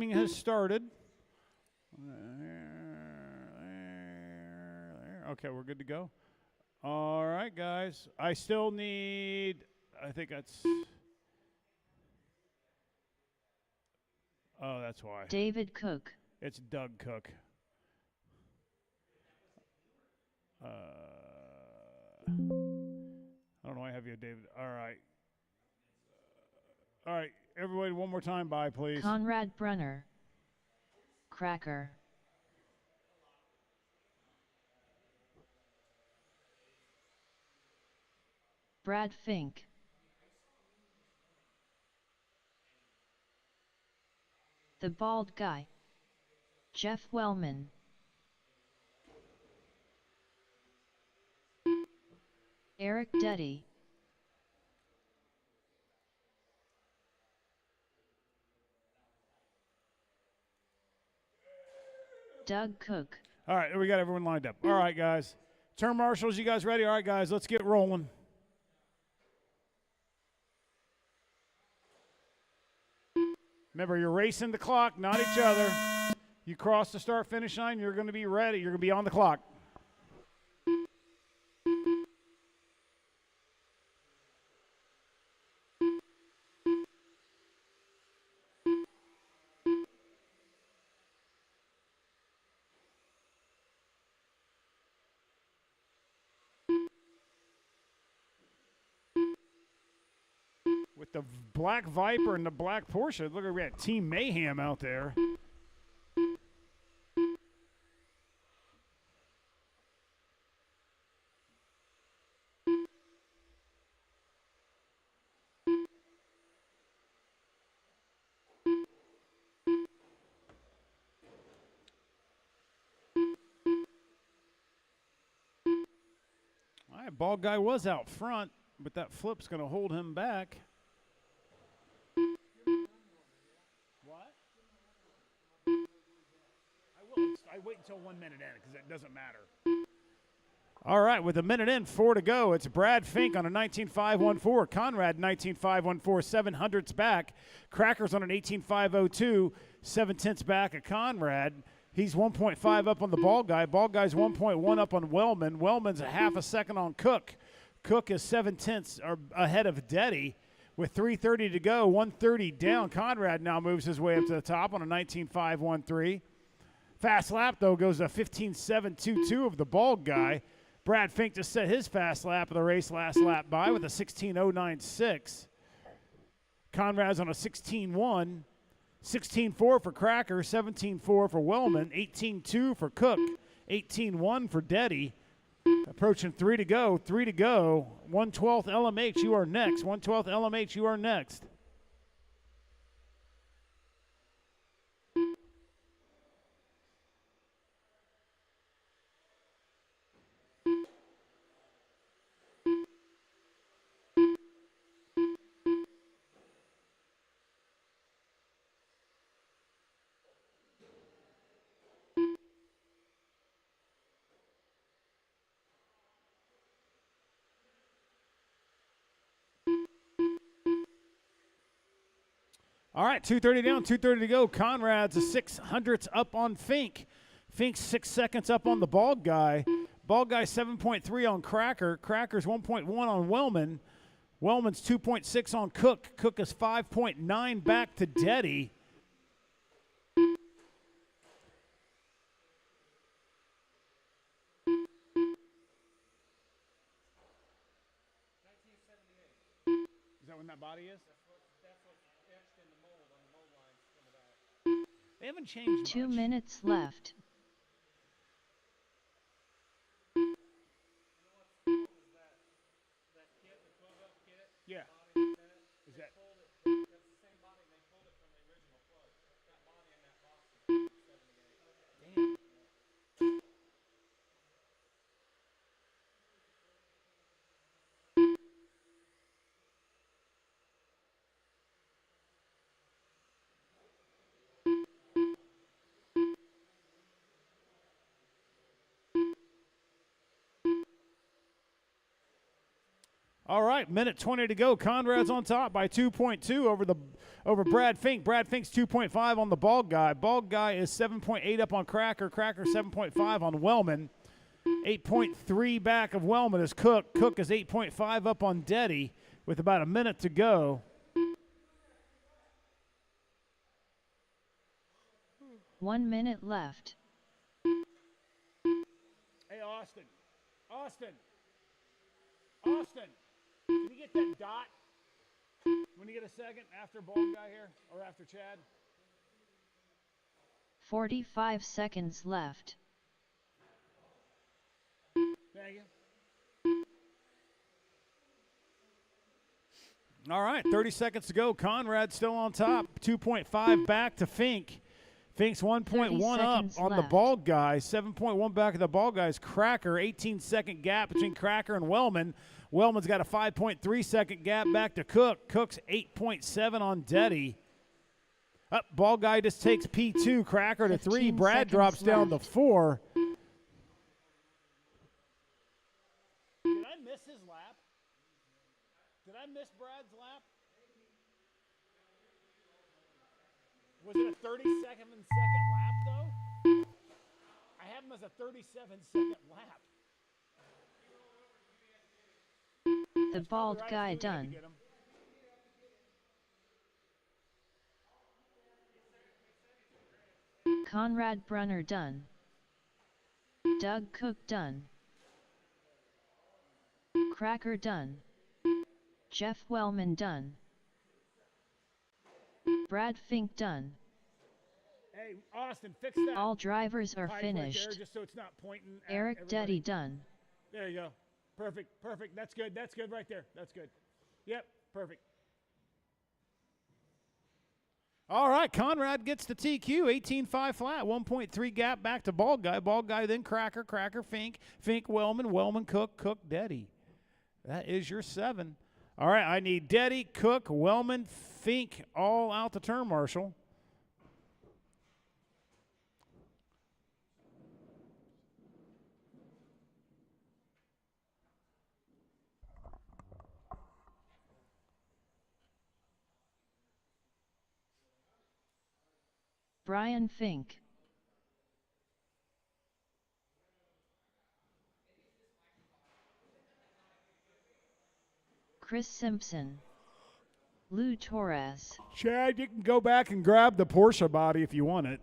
streaming has started. Okay, we're good to go. All right, guys. I still need, I think that's, oh, that's why. David Cook. It's Doug Cook. I don't know why I have you, David. All right. All right, everybody, one more time, bye, please. Conrad Brunner. Cracker. Brad Fink. The Bald Guy. Jeff Wellman. Eric Deddy. Doug Cook. All right, we got everyone lined up. All right, guys. Turn marshals, you guys ready? All right, guys, let's get rolling. Remember, you're racing the clock, not each other. You cross the start-finish line, you're going to be ready. You're going to be on the clock. With the black Viper and the black Porsche, look at we got Team Mayhem out there. All right, Bald Guy was out front, but that flip's going to hold him back. What? I wait until 1 minute in because it doesn't matter. All right, with a minute in, 4 to go, it's Brad Fink on a 19.514. Conrad 19.514, 700ths back. Crackers on an 18.502, 7/10ths back of Conrad. He's 1.5 up on the Bald Guy. Bald Guy's 1.1 up on Wellman. Wellman's a half a second on Cook. Cook is 7/10ths ahead of Deddy. With 3:30 to go, 1:30 down. Conrad now moves his way up to the top on a 19.513. Fast lap, though, goes to 15.722 of the Bald Guy. Brad Fink just set his fast lap of the race last lap by with a 16.096. Conrad's on a 16.1. 16.4 for Cracker, 17.4 for Wellman, 18.2 for Cook, 18.1 for Deddy. Approaching 3 to go, 3 to go. 1/12 LMH, you are next. 1/12 LMH, you are next. All right, 2:30 down, 2:30 to go. Conrad's a 600ths up on Fink. Fink's 6 seconds up on the Bald Guy. Bald Guy 7.3 on Cracker. Cracker's 1.1 on Wellman. Wellman's 2.6 on Cook. Cook is 5.9 back to Deddy. Is that when that body is? They haven't changed 2 much. minutes left. Yeah. Is that? Damn. All right, minute 20 to go. Conrad's on top by 2.2 over Brad Fink. Brad Fink's 2.5 on the Bald Guy. Bald Guy is 7.8 up on Cracker. Cracker 7.5 on Wellman. 8.3 back of Wellman is Cook. Cook is 8.5 up on Deddy with about a minute to go. 1 minute left. Hey, Austin. Austin. Austin. Can you get that dot when you get a second after Bald Guy here or after Chad? 45 seconds left. Thank you. All right, 30 seconds to go. Conrad still on top. 2.5 back to Fink. Fink's 1.1 up on the Bald Guy. 7.1 back of the Bald Guy's Cracker. 18-second gap between Cracker and Wellman. Wellman's got a 5.3-second gap back to Cook. Cook's 8.7 on Deddy. Up, Bald Guy just takes P2. Cracker to 3. Brad drops down to 4. Did I miss his lap? Did I miss Brad's lap? Was it a 37-second lap, though? I have him as a 37-second lap. The Bald Guy done. Conrad Brunner done. Doug Cook done. Cracker done. Jeff Wellman done. Brad Fink done. Hey, Austin, fix that. All drivers are finished. Right there, just so it's not pointing at Eric everybody. Deddy done. There you go. Perfect, perfect. That's good. That's good right there. That's good. Yep, perfect. All right, Conrad gets the TQ, 18.5 flat, 1.3 gap back to Bald Guy. Bald Guy, then Cracker, Cracker, Fink, Fink, Wellman, Wellman, Cook, Cook, Deddy. That is your 7. All right, I need Deddy, Cook, Wellman, Fink, all out the turn marshal. Brian Fink. Chris Simpson. Lou Torres. Chad, you can go back and grab the Porsche body if you want it.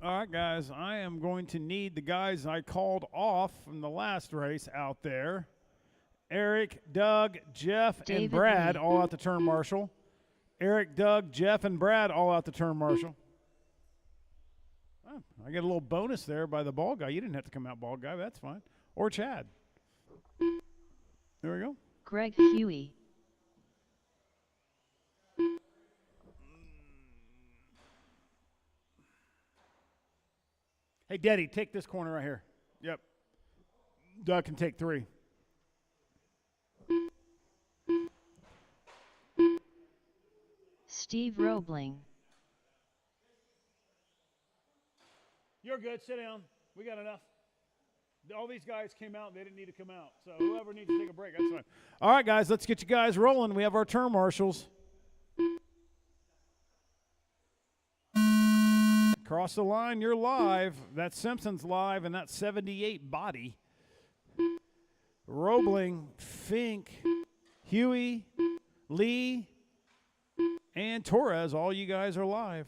All right, guys, I am going to need the guys I called off from the last race out there. Eric, Doug, Jeff, and Brad all out the turn marshal. Eric, Doug, Jeff, and Brad all out the turn marshal. Oh, I get a little bonus there by the Bald Guy. You didn't have to come out Bald Guy. That's fine. Or Chad. There we go. Greg Huey. Hey, Deddy, take this corner right here. Yep. Doug can take 3. Steve Roebling. You're good. Sit down. We got enough. All these guys came out. They didn't need to come out. So whoever needs to take a break, that's fine. All right, guys, let's get you guys rolling. We have our turn marshals. Cross the line, you're live. That's Simpson's live, and that's 78 body. Roebling, Fink, Huey, Lee, and Torres, all you guys are live.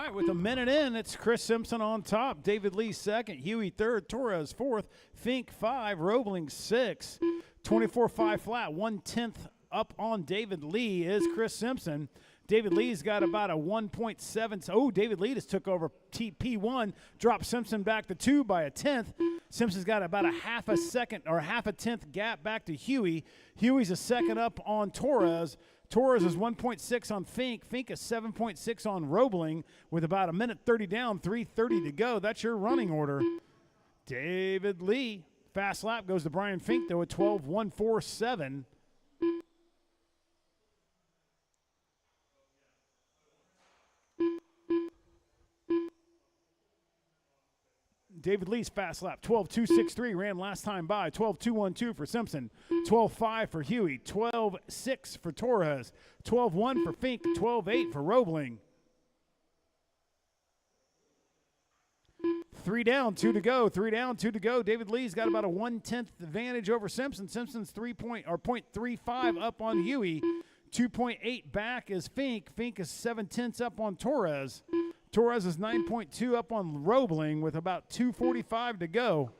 right, with a minute in, it's Chris Simpson on top, David Lee second, Huey third, Torres fourth, Fink 5, Roebling 6, 24-5 flat, 1/10 up on David Lee is Chris Simpson. David Lee's got about a 1.7. Oh, David Lee just took over P1, dropped Simpson back to 2 by a 1/10. Simpson's got about a half a second or half a 1/10 gap back to Huey. Huey's a second up on Torres. Torres is 1.6 on Fink. Fink is 7.6 on Roebling with about a minute 30 down, 3:30 to go. That's your running order. David Lee. Fast lap goes to Brian Fink, though, at 12:147. David Lee's fast lap, 12:263, ran last time by, 12:212 for Simpson, 12:5 for Huey, 12:6 for Torres, 12:1 for Fink, 12:8 for Roebling. 3 down, 2 to go, 3 down, 2 to go. David Lee's got about a 1/10 advantage over Simpson. Simpson's 0.35 up on Huey, 2.8 back is Fink. Fink is 7/10 up on Torres. Torres is 9.2 up on Roebling with about 2:45 to go.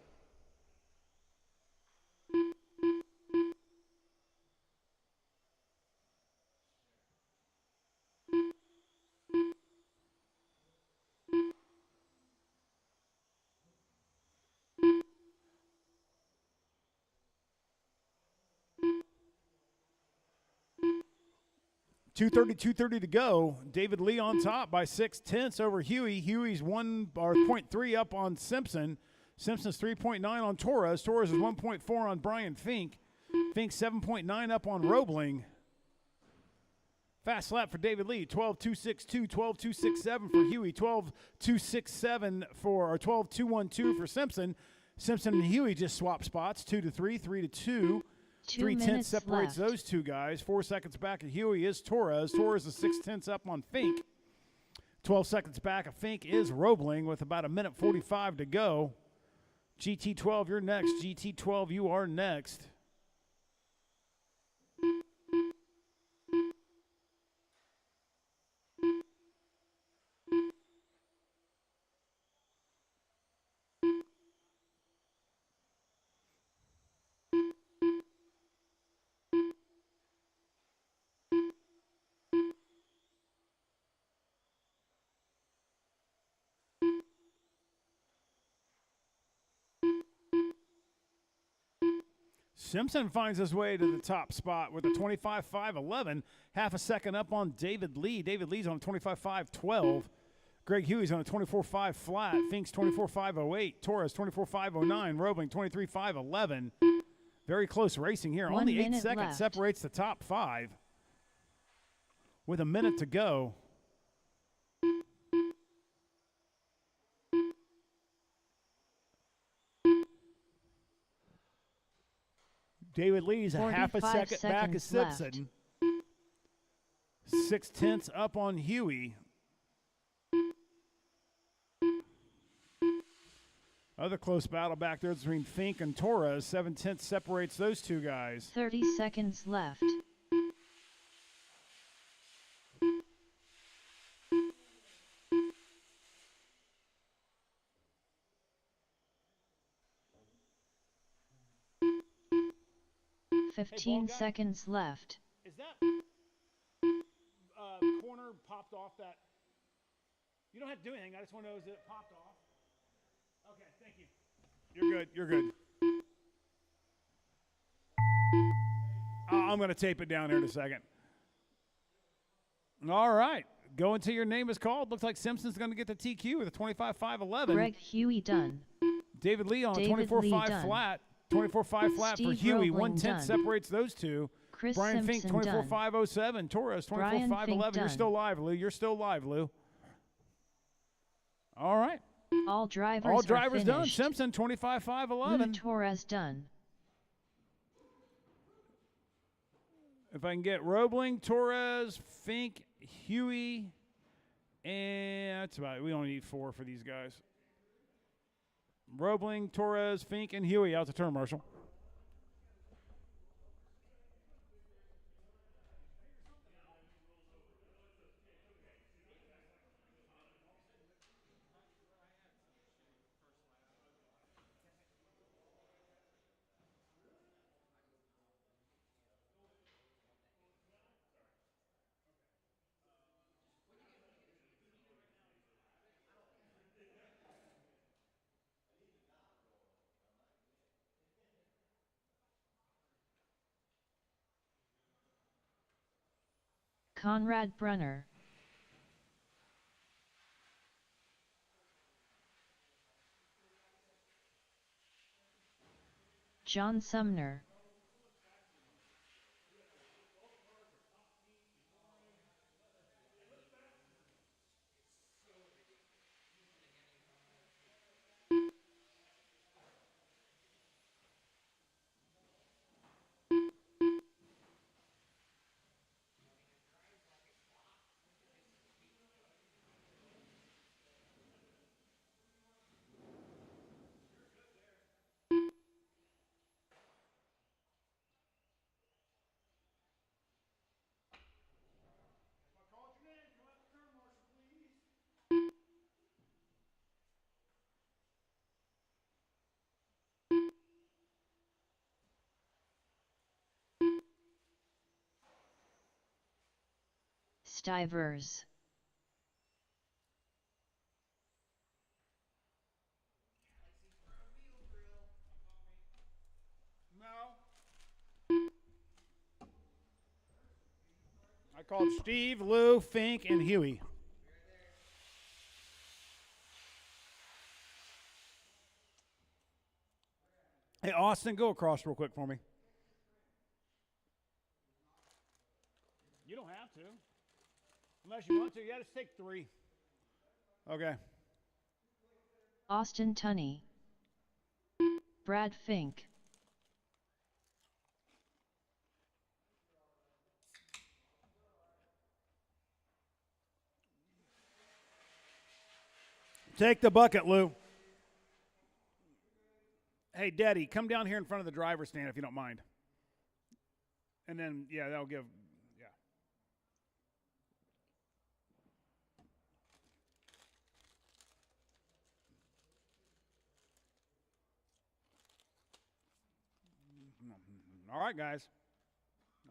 $2:30 to go. David Lee on top by 6/10 over Huey. Huey's 0.3 up on Simpson. Simpson's 3.9 on Torres. Torres is 1.4 on Brian Fink. Fink 7.9 up on Roebling. Fast lap for David Lee, 12:262, 12:267 for Huey, 12:267 or 12:212 for Simpson. Simpson and Huey just swap spots, 2 to 3, 3 to 2. 3/10 separates those two guys. 4 seconds back of Huey is Torres. Torres is 6/10 up on Fink. 12 seconds back of Fink is Roebling with about a minute 45 to go. GT12, you're next. GT12, you are next. Simpson finds his way to the top spot with a 25.511, half a second up on David Lee. David Lee's on a 25.512. Greg Huey's on a 24.5 flat. Fink's 24.508. Torres 24.509. Roebling 23.511. Very close racing here. Only 8 seconds separates the top 5 with a minute to go. David Lee's a half a second back of Simpson. 6/10 up on Huey. Other close battle back there between Fink and Torres. 7/10 separates those two guys. 30 seconds left. Hey, 15 seconds left. Is that corner popped off that? You don't have to do anything. I just want to know, is it popped off? Okay, thank you. You're good. You're good. I'm going to tape it down here in a second. All right. Go until your name is called. Looks like Simpson's going to get the TQ with a 25.511. Greg Huey done. David Lee on a 24.5 flat. 24.5 flat Steve for Huey. Roebling 1/10 done. separates those two. Chris Brian Fink, Simpson 24.507. Torres, 24.511. You're still live, Lou. You're still live, Lou. All right. All drivers All done. finished. Simpson, 25.511. Torres done. If I can get Roebling, Torres, Fink, Huey, and that's about it. We only need 4 for these guys. Roebling, Torres, Fink, and Huey out the turn, Marshall. Conrad Brunner, John Sumner, Stivers, I called Steve, Lou, Fink, and Huey. Hey, Austin, go across real quick for me. You don't have to. Unless you want to. Yeah, just take 3. Okay. Austin Tunney, Brad Fink, Take the bucket, Lou. Hey, Daddy, come down here in front of the driver's stand if you don't mind. And then, yeah, that'll give, yeah. All right, guys.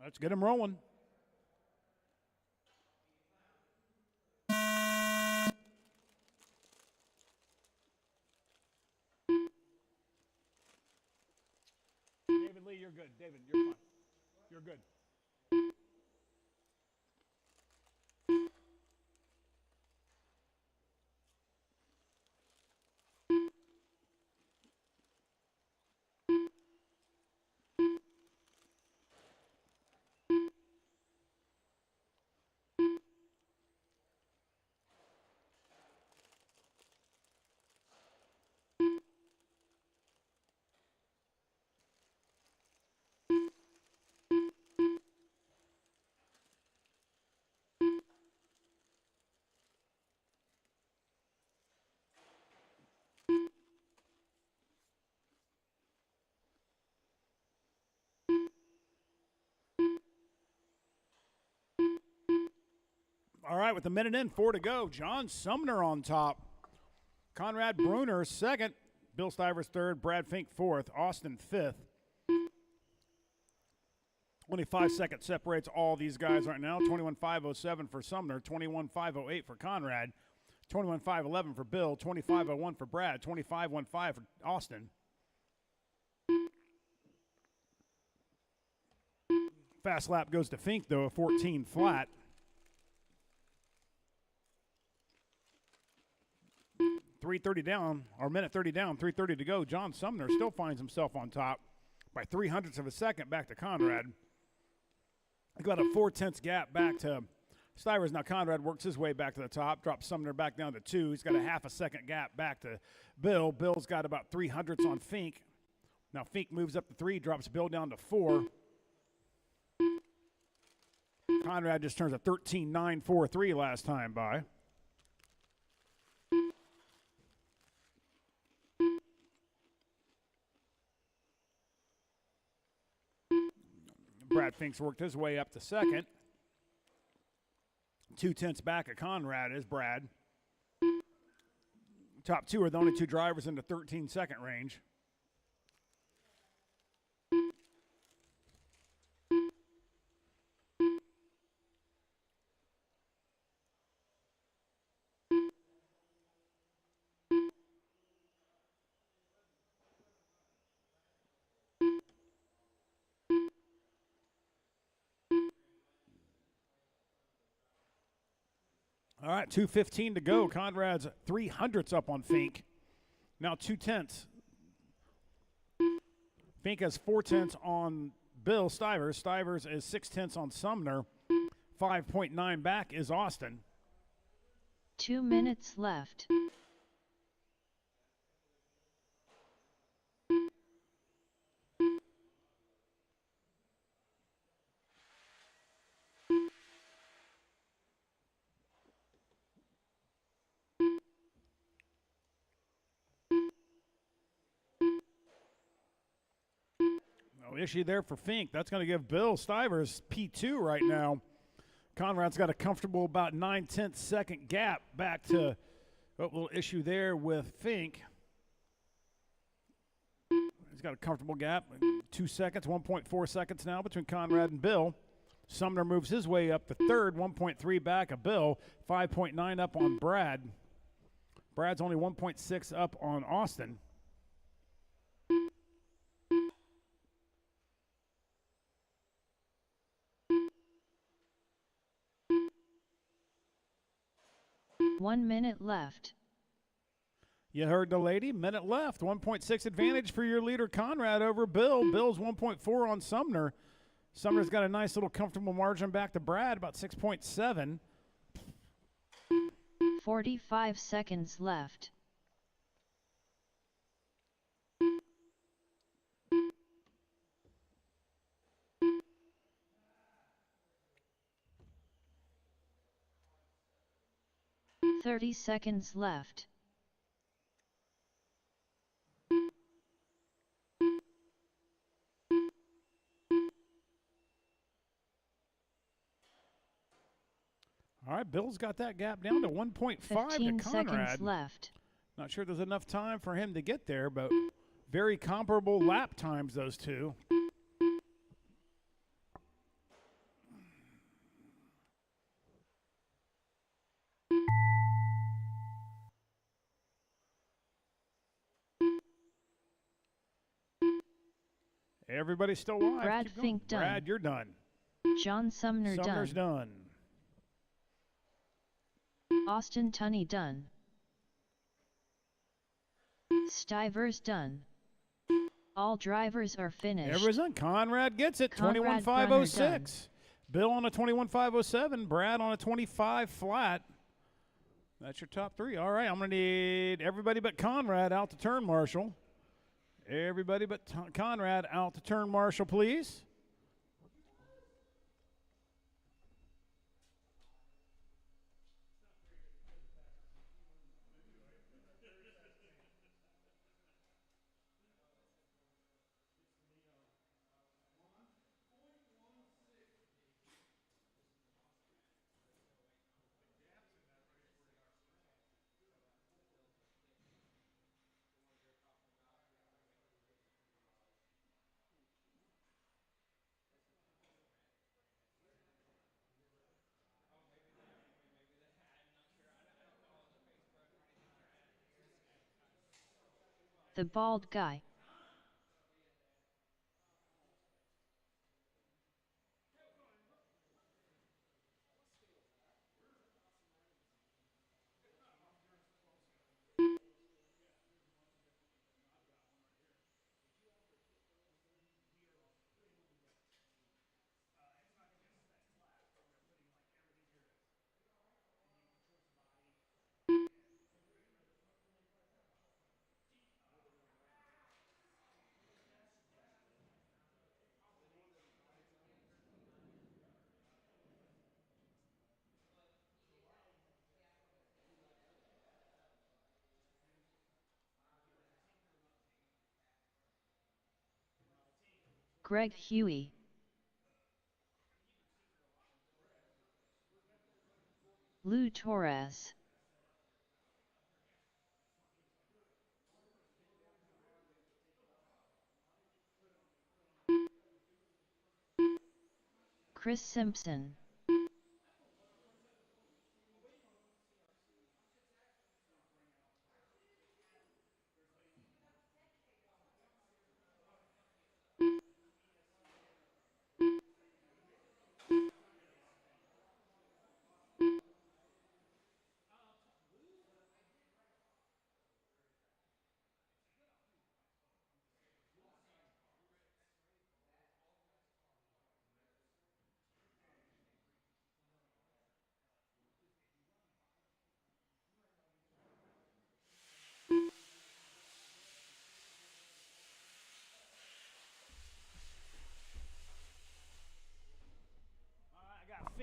Let's get them rolling. David Lee, you're good. David, you're fine. You're good. All right, with a minute in, 4 to go. John Sumner on top. Conrad Brunner second. Bill Stivers third. Brad Fink fourth. Austin fifth. Only 5 seconds separates all these guys right now. 21.507 for Sumner. 21.508 for Conrad. 21.511 for Bill. 25.01 for Brad. 25.15 for Austin. Fast lap goes to Fink, though, a 14 flat. .330 down, or minute 30 down, 3:30 to go. John Sumner still finds himself on top by 0.03 of a second back to Conrad. He got a 0.4 gap back to Stivers. Now Conrad works his way back to the top, drops Sumner back down to 2. He's got a 0.5 second gap back to Bill. Bill's got about 0.03 on Fink. Now Fink moves up to 3, drops Bill down to 4. Conrad just turns a 13.943 last time by. Brad Fink's worked his way up to second. 0.2 back at Conrad is Brad. Top 2 are the only 2 drivers in the 13-second range. All right, 2:15 to go. Conrad's 300ths up on Fink. Now 2/10. Fink has 4/10 on Bill Stivers. Stivers is 6/10 on Sumner. 5.9 back is Austin. 2 minutes left. No issue there for Fink. That's going to give Bill Stivers P2 right now. Conrad's got a comfortable about 9/10 second gap back to a little issue there with Fink. He's got a comfortable gap, 2 seconds, 1.4 seconds now between Conrad and Bill. Sumner moves his way up to third, 1.3 back of Bill, 5.9 up on Brad. Brad's only 1.6 up on Austin. One minute left. You heard the lady, minute left, 1.6 advantage for your leader Conrad over Bill. Bill's 1.4 on Sumner. Sumner's got a nice little comfortable margin back to Brad, about 6.7. 45 seconds left. Thirty seconds left. All right, Bill's got that gap down to 1.5 to 15 Conrad. seconds left. Not sure there's enough time for him to get there, but very comparable lap times, those two. Everybody's still alive. Brad Keep going. Fink done. Brad, you're done. John Sumner Sumner's done. Austin Tunney done. Stivers done. All drivers are finished. Everybody's done. Conrad gets it. Conrad 21.506. Bill on a 21.507. Brad on a 25 flat. That's your top three. All right, I'm going to need everybody but Conrad out to turn marshal. Everybody but Conrad out to turn marshal, please. The bald guy. Greg Huey. Lou Torres. Chris Simpson.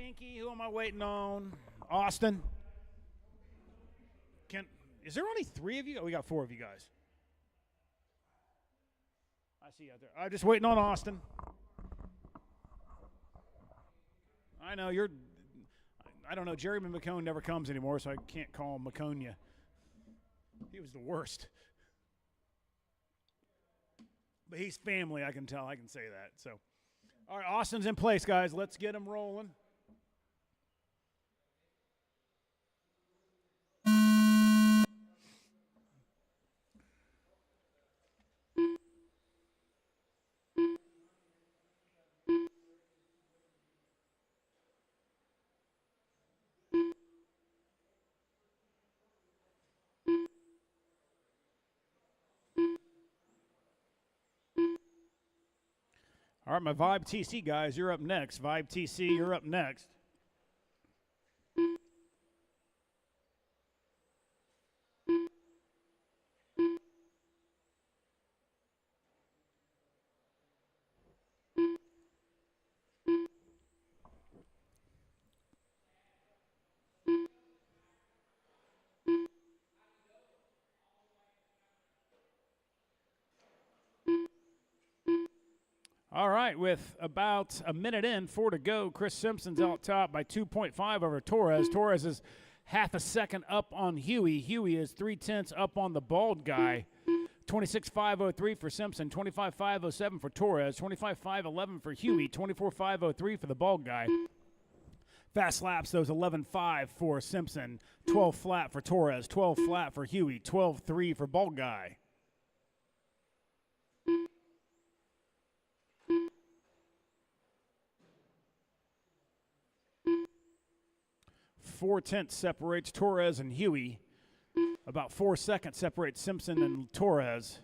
Finky, who am I waiting on? Austin. Is there only 3 of you? Oh, we got 4 of you guys. I see you out there. I'm just waiting on Austin. I know I don't know. Jeremy McCone never comes anymore, so I can't call him Maconia. He was the worst. But he's family, I can tell. I can say that. So, all right, Austin's in place, guys. Let's get him rolling. All right, my Vibe TC guys, you're up next. Vibe TC, you're up next. All right, with about a minute in, 4 to go, Chris Simpson's out top by 2.5 over Torres. Torres is half a second up on Huey. Huey is 0.3 up on the bald guy. 26.503 for Simpson, 25.507 for Torres, 25.511 for Huey, 24.503 for the bald guy. Fast laps, those 11.5 for Simpson, 12 flat for Torres, 12 flat for Huey, 12.3 for bald guy. 4/10 separates Torres and Huey. About 4 seconds separates Simpson and Torres.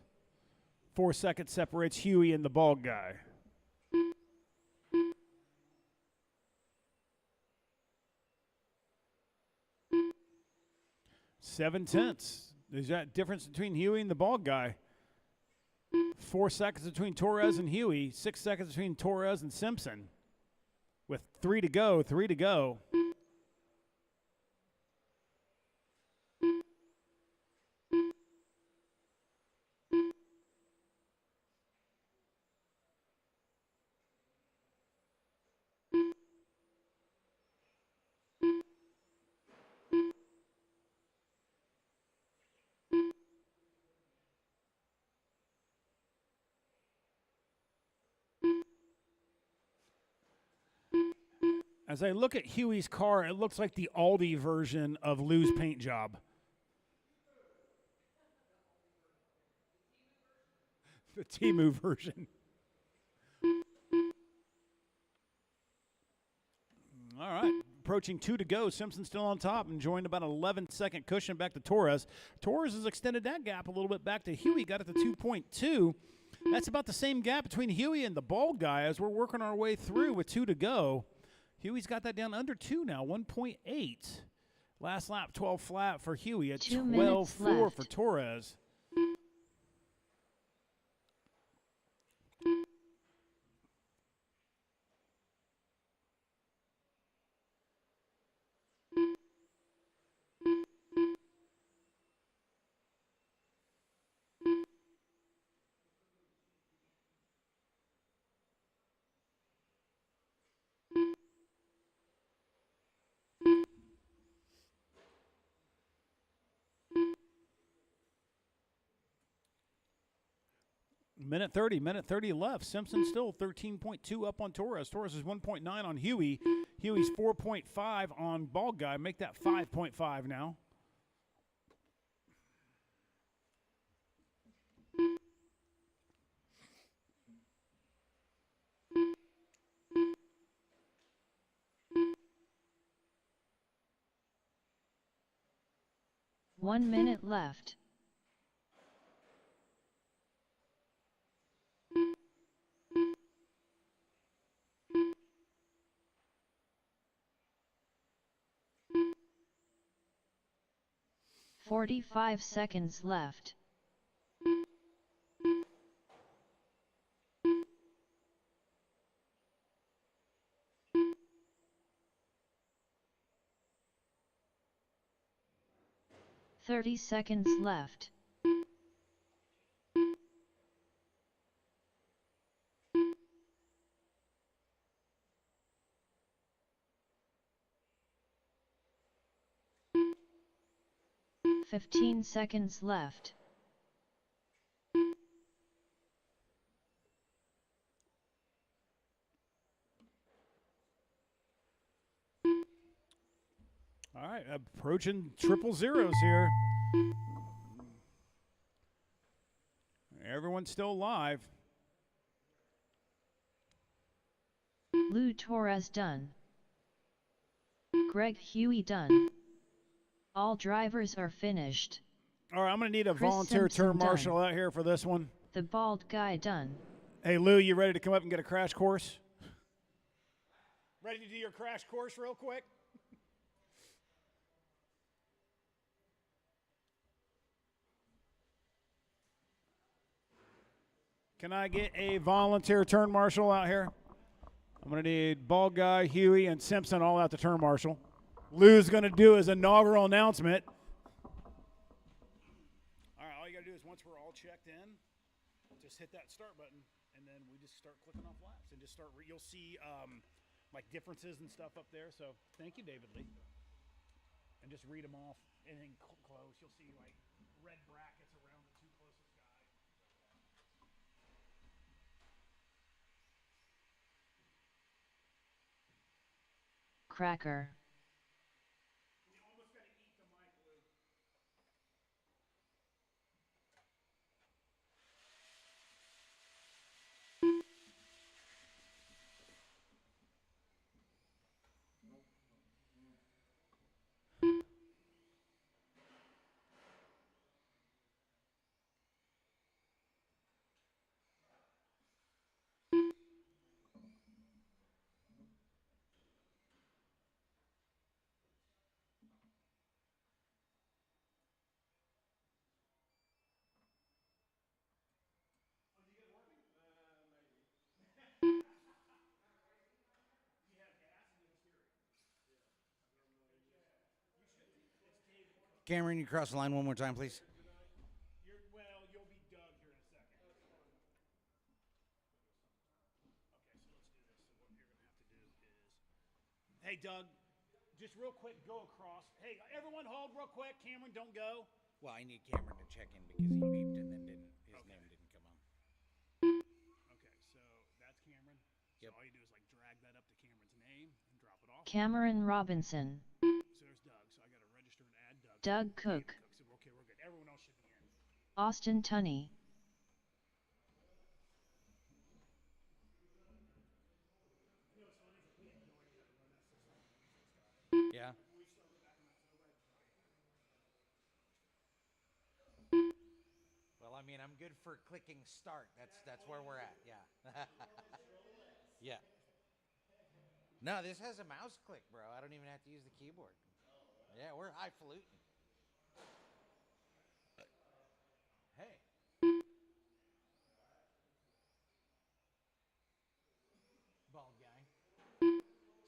4 seconds separates Huey and the bald guy. 7/10. There's that difference between Huey and the bald guy. 4 seconds between Torres and Huey. 6 seconds between Torres and Simpson. With 3 to go, 3 to go. As I look at Huey's car, it looks like the Aldi version of Lou's paint job. The Temu version. All right. Approaching 2 to go. Simpson still on top, enjoying about an 11-second cushion back to Torres. Torres has extended that gap a little bit back to Huey, got it to 2.2. That's about the same gap between Huey and the bald guy as we're working our way through with 2 to go. Huey's got that down under 2 now, 1.8. Last lap, 12 flat for Huey at 12.4 for Torres. Minute 30 left. Simpson still 13.2 up on Torres. Torres is 1.9 on Huey. Huey's 4.5 on bald guy. Make that 5.5 now. One minute left. "45 seconds left. 30 seconds left. Fifteen seconds left. All right, approaching triple zeros here. Everyone's still alive. Lou Torres done. Greg Huey done. All drivers are finished. All right, I'm going to need a Chris volunteer Simpson turn marshal done. out here for this one. The bald guy done. Hey, Lou, you ready to come up and get a crash course? Ready to do your crash course real quick? Can I get a volunteer turn marshal out here? I'm going to need Bald Guy, Huey, and Simpson all out the turn marshal. Lou's going to do his inaugural announcement. All right, all you got to do is once we're all checked in, just hit that start button, and then we just start clicking off laps and just start. You'll see like differences and stuff up there. So thank you, David Lee. And just read them off and then close. You'll see like red brackets around the two closest guys. Cracker. You almost got to eat the mic, Lou. Cameron, you cross the line one more time, please. Well, you'll be Doug here in a second. Okay, so let's do this. So what you're going to have to do is, hey, Doug, just real quick, go across. Hey, everyone hold real quick. Cameron, don't go. Well, I need Cameron to check in because he beeped and then his name didn't come on. Okay, so that's Cameron. Yep. So all you do is like drag that up to Cameron's name and drop it off. Cameron Robinson. So there's Doug. So I got to register and add Doug. Doug Cook. So okay, we're good. Everyone else should be in. Austin Tunney. Yeah. Well, I mean, I'm good for clicking start. That's where we're at. Yeah. Yeah. No, this has a mouse click, bro. I don't even have to use the keyboard. Yeah, we're highfalutin. Hey. Bald guy.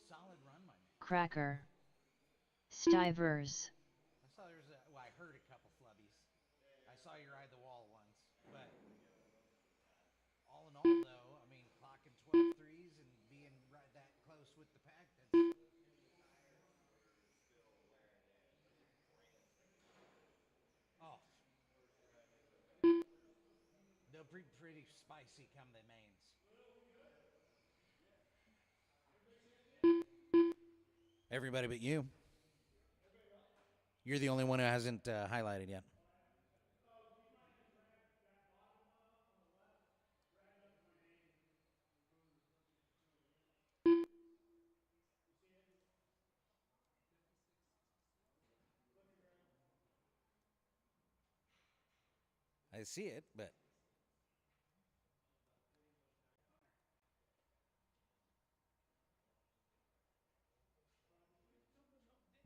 Solid run, my man. Cracker. Stivers. I saw I heard a couple flubbies. I saw you ride the wall once. But all in all, though, I mean, clocking 12 threes and being right that close with the pack, that's... Oh. They'll be pretty spicy come the mains. Everybody but you. You're the only one who hasn't highlighted yet. I see it, but...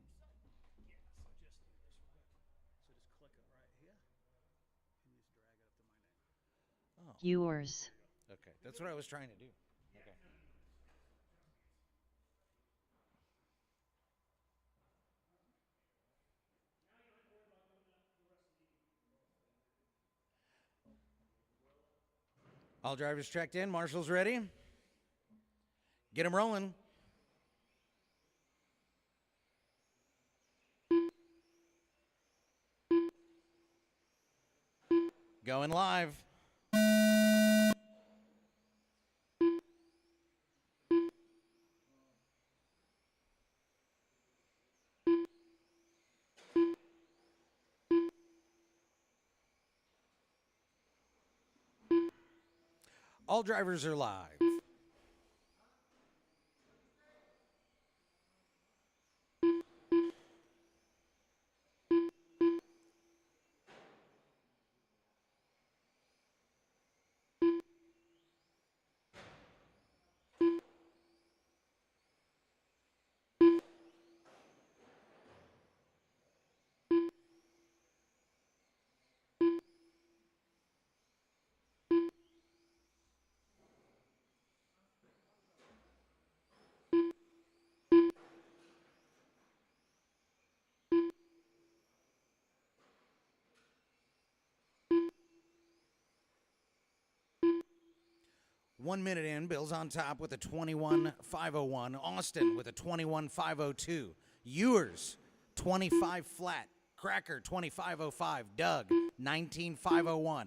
Yeah, so just do this real quick. So just click it right here and just drag it up to my name. Oh. Yours. Okay, that's what I was trying to do. Okay. All drivers checked in. Marshall's ready. Get them rolling. Going live. All drivers are live. One minute in, Bill's on top with a 21.501. Austin with a 21.502. Ewers, 25 flat. Cracker, 25.05. Doug, 19.501.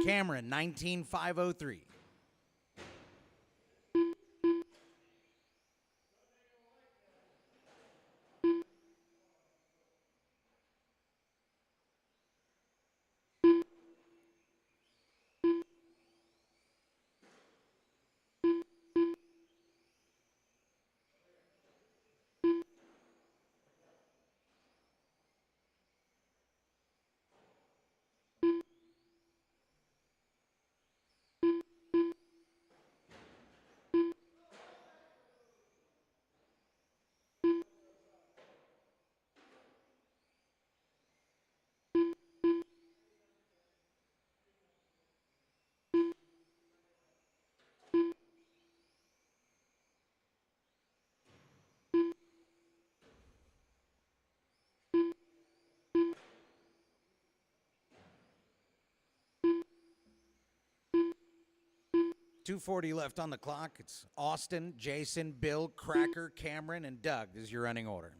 Cameron, 19.503. .240 left on the clock. It's Austin, Jason, Bill, Cracker, Cameron, and Doug is your running order.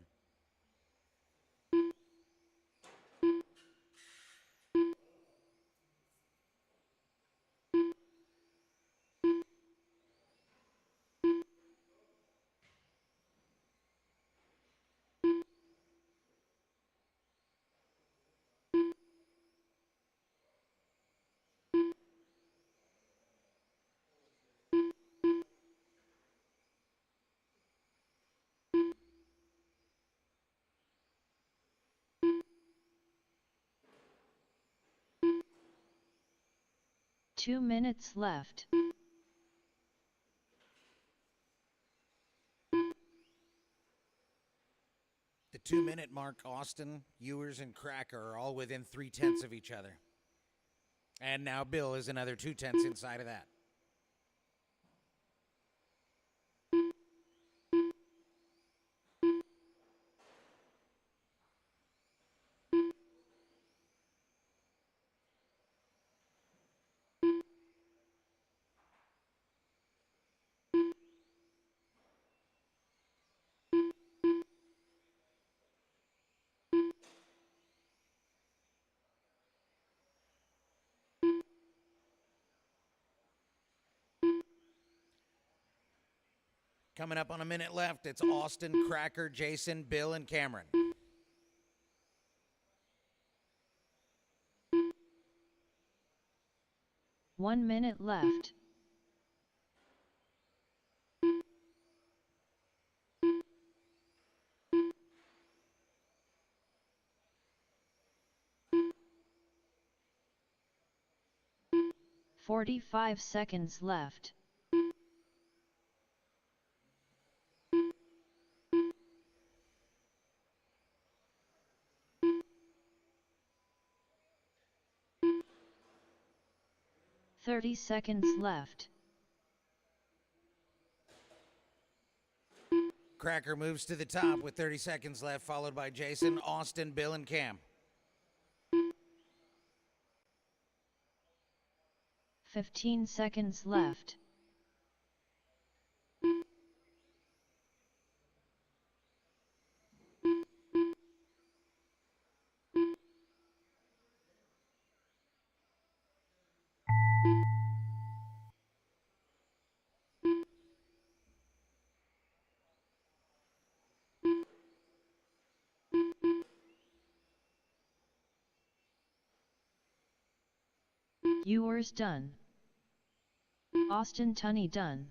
Two minutes left. The 2-minute mark, Austin, Ewers, and Cracker are all within 0.3 of each other. And now Bill is another 0.2 inside of that. Coming up on a minute left, it's Austin, Cracker, Jason, Bill, and Cameron. One minute left. .45 seconds left. .30 seconds left. Cracker moves to the top with 30 seconds left, followed by Jason, Austin, Bill, and Cam. 15 seconds left. Ewers done. Austin Tunney done.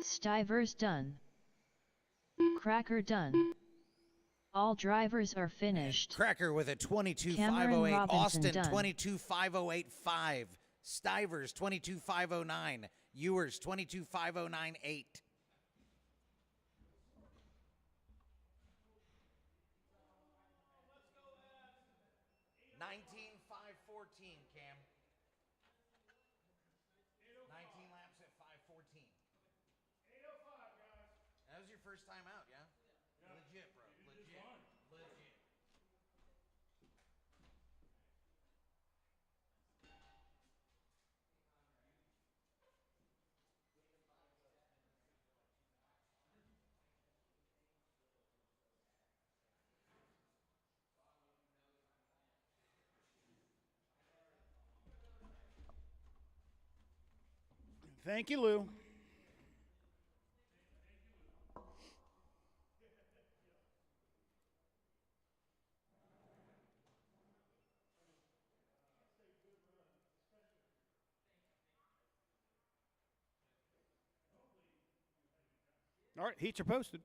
Stivers done. Cracker done. All drivers are finished. Cracker with a 22.508. Cameron Robinson Austin done. 22.5085. Stivers 22.509. Ewers 22.5098. 19.514, Cam. 19 laps at 5:14. 8:05, guys. That was your first time out, yeah? Legit, bro. Legit. Legit. Thank you, Lou. All right, heats are posted.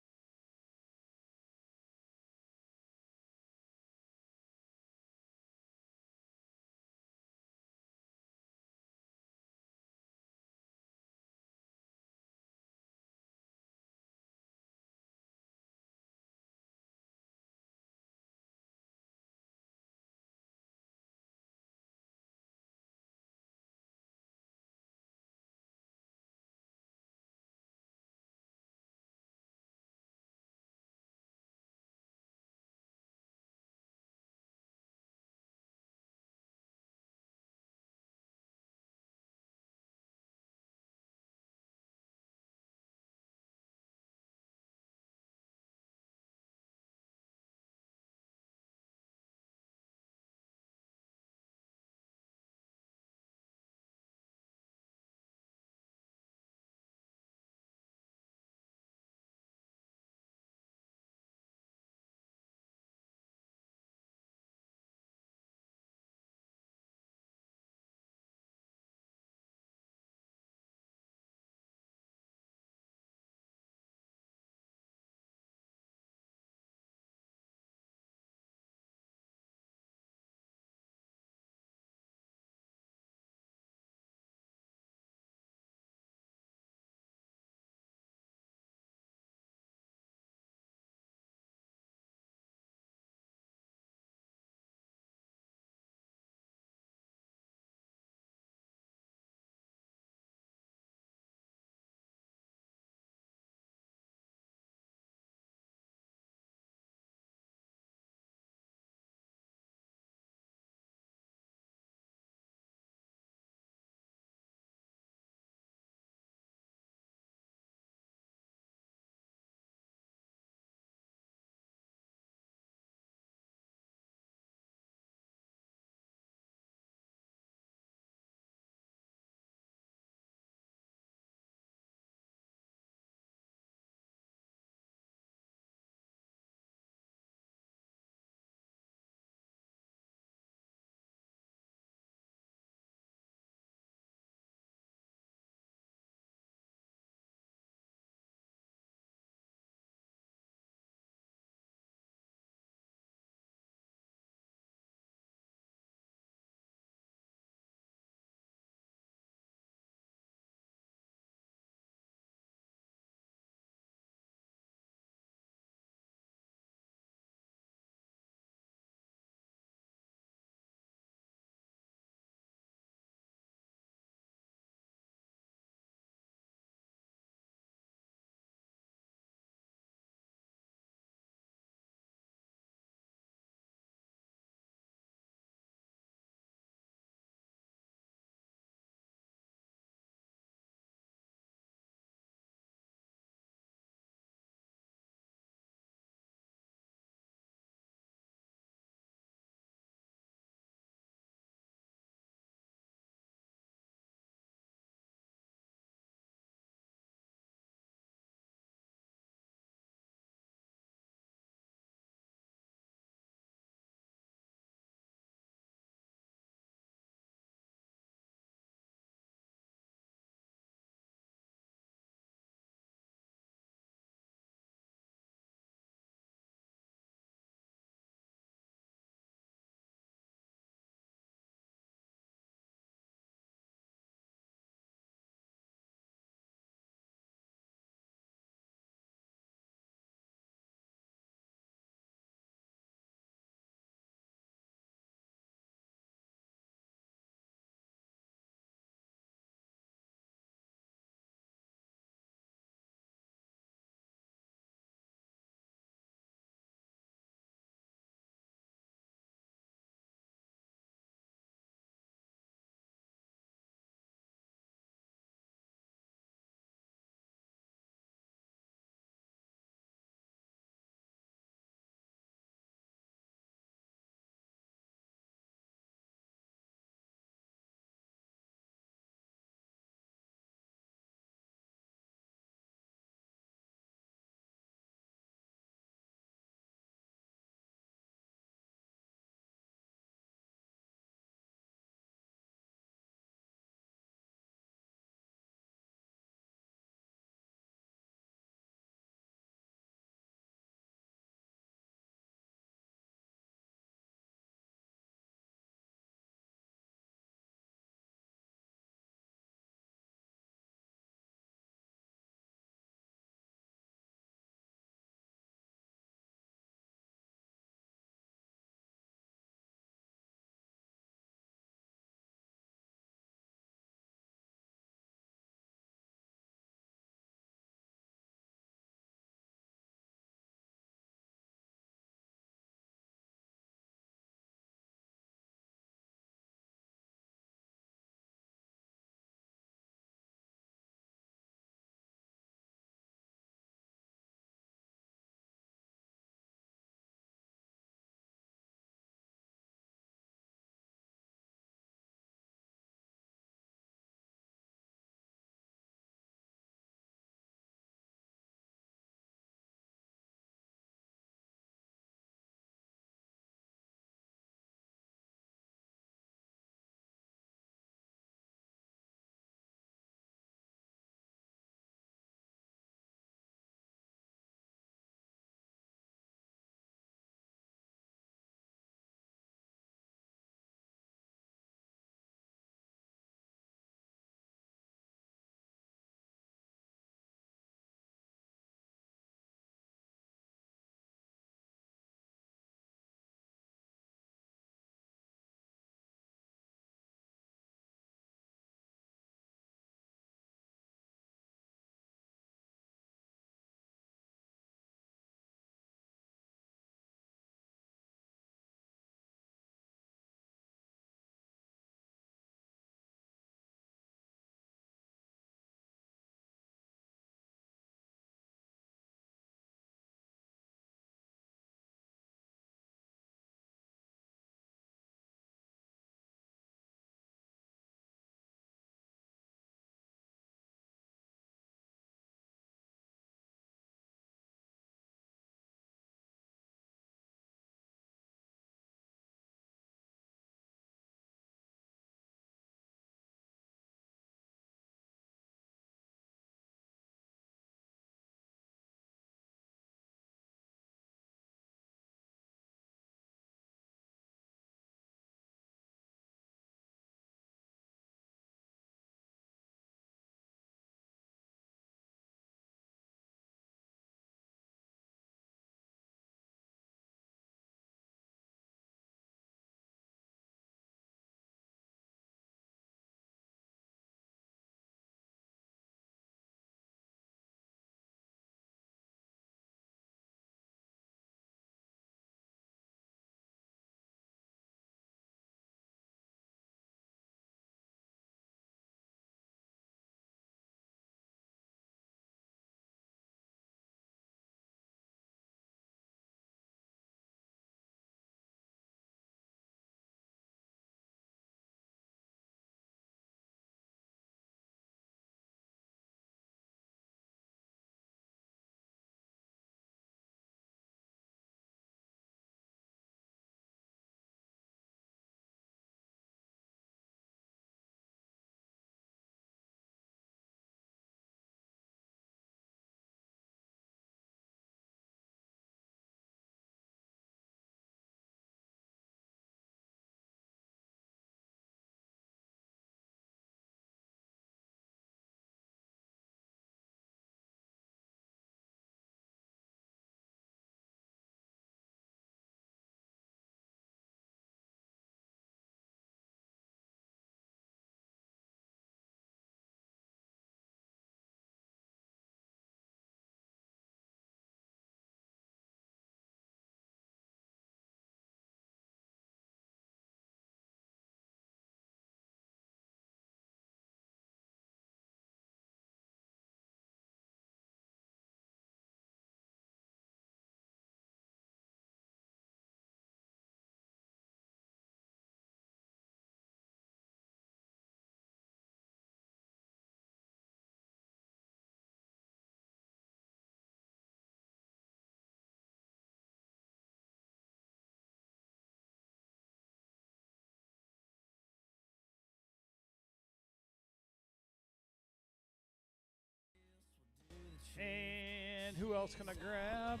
And who else can I grab?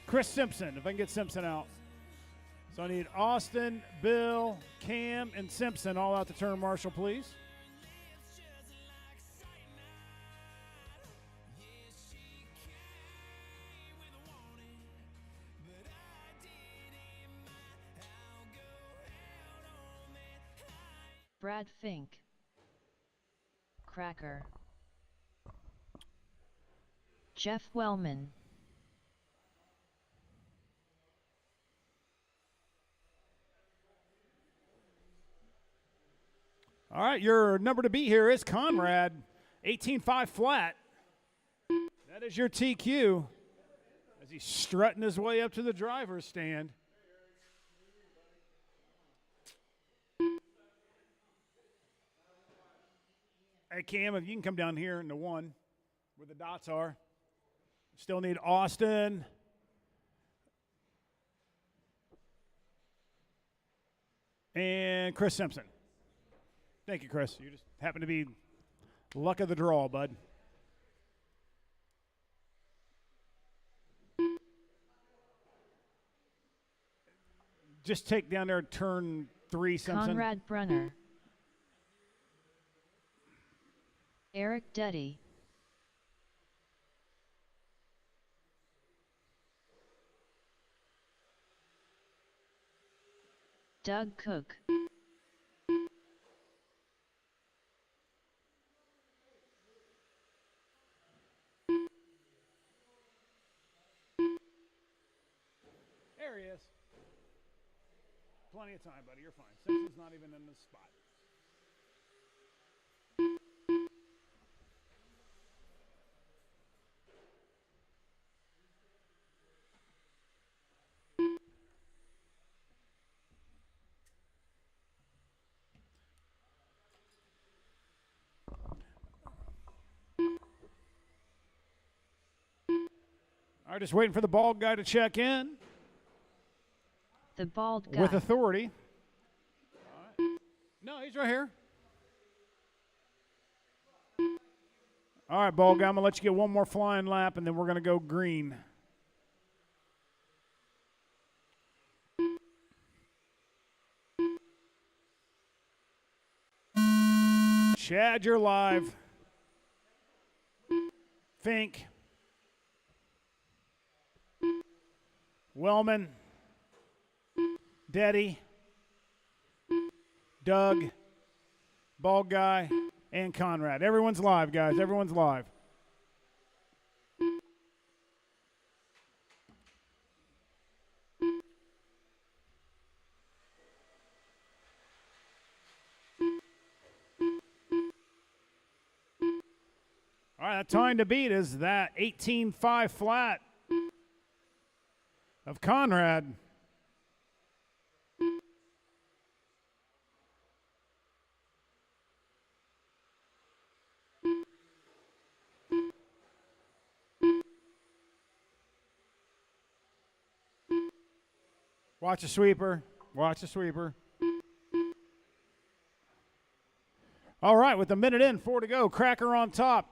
Chris Simpson, if I can get Simpson out. So I need Austin, Bill, Cam, and Simpson all out the turn marshal, please. Brad Fink. Cracker. Jeff Wellman. All right, your number to beat here is Conrad, 18.5 flat. That is your TQ as he's strutting his way up to the driver's stand. Hey, Cam, if you can come down here in the one where the dots are. Still need Austin. And Chris Simpson. Thank you, Chris. You just happen to be luck of the draw, bud. Just take down there turn 3, Simpson. Conrad Brunner. Eric Duddy. Doug Cook. There he is. Plenty of time, buddy. You're fine. Simpson's not even in the spot. All right, just waiting for the bald guy to check in. The bald guy. With authority. All right. No, he's right here. All right, bald guy, I'm going to let you get one more flying lap, and then we're going to go green. Chad, you're live. Fink. Wellman. Deddy, Doug, Bald Guy, and Conrad. Everyone's live, guys. Everyone's live. All right, that time to beat is that 18.5 flat of Conrad. Watch a sweeper. Watch a sweeper. All right, with a minute in, 4 to go. Cracker on top.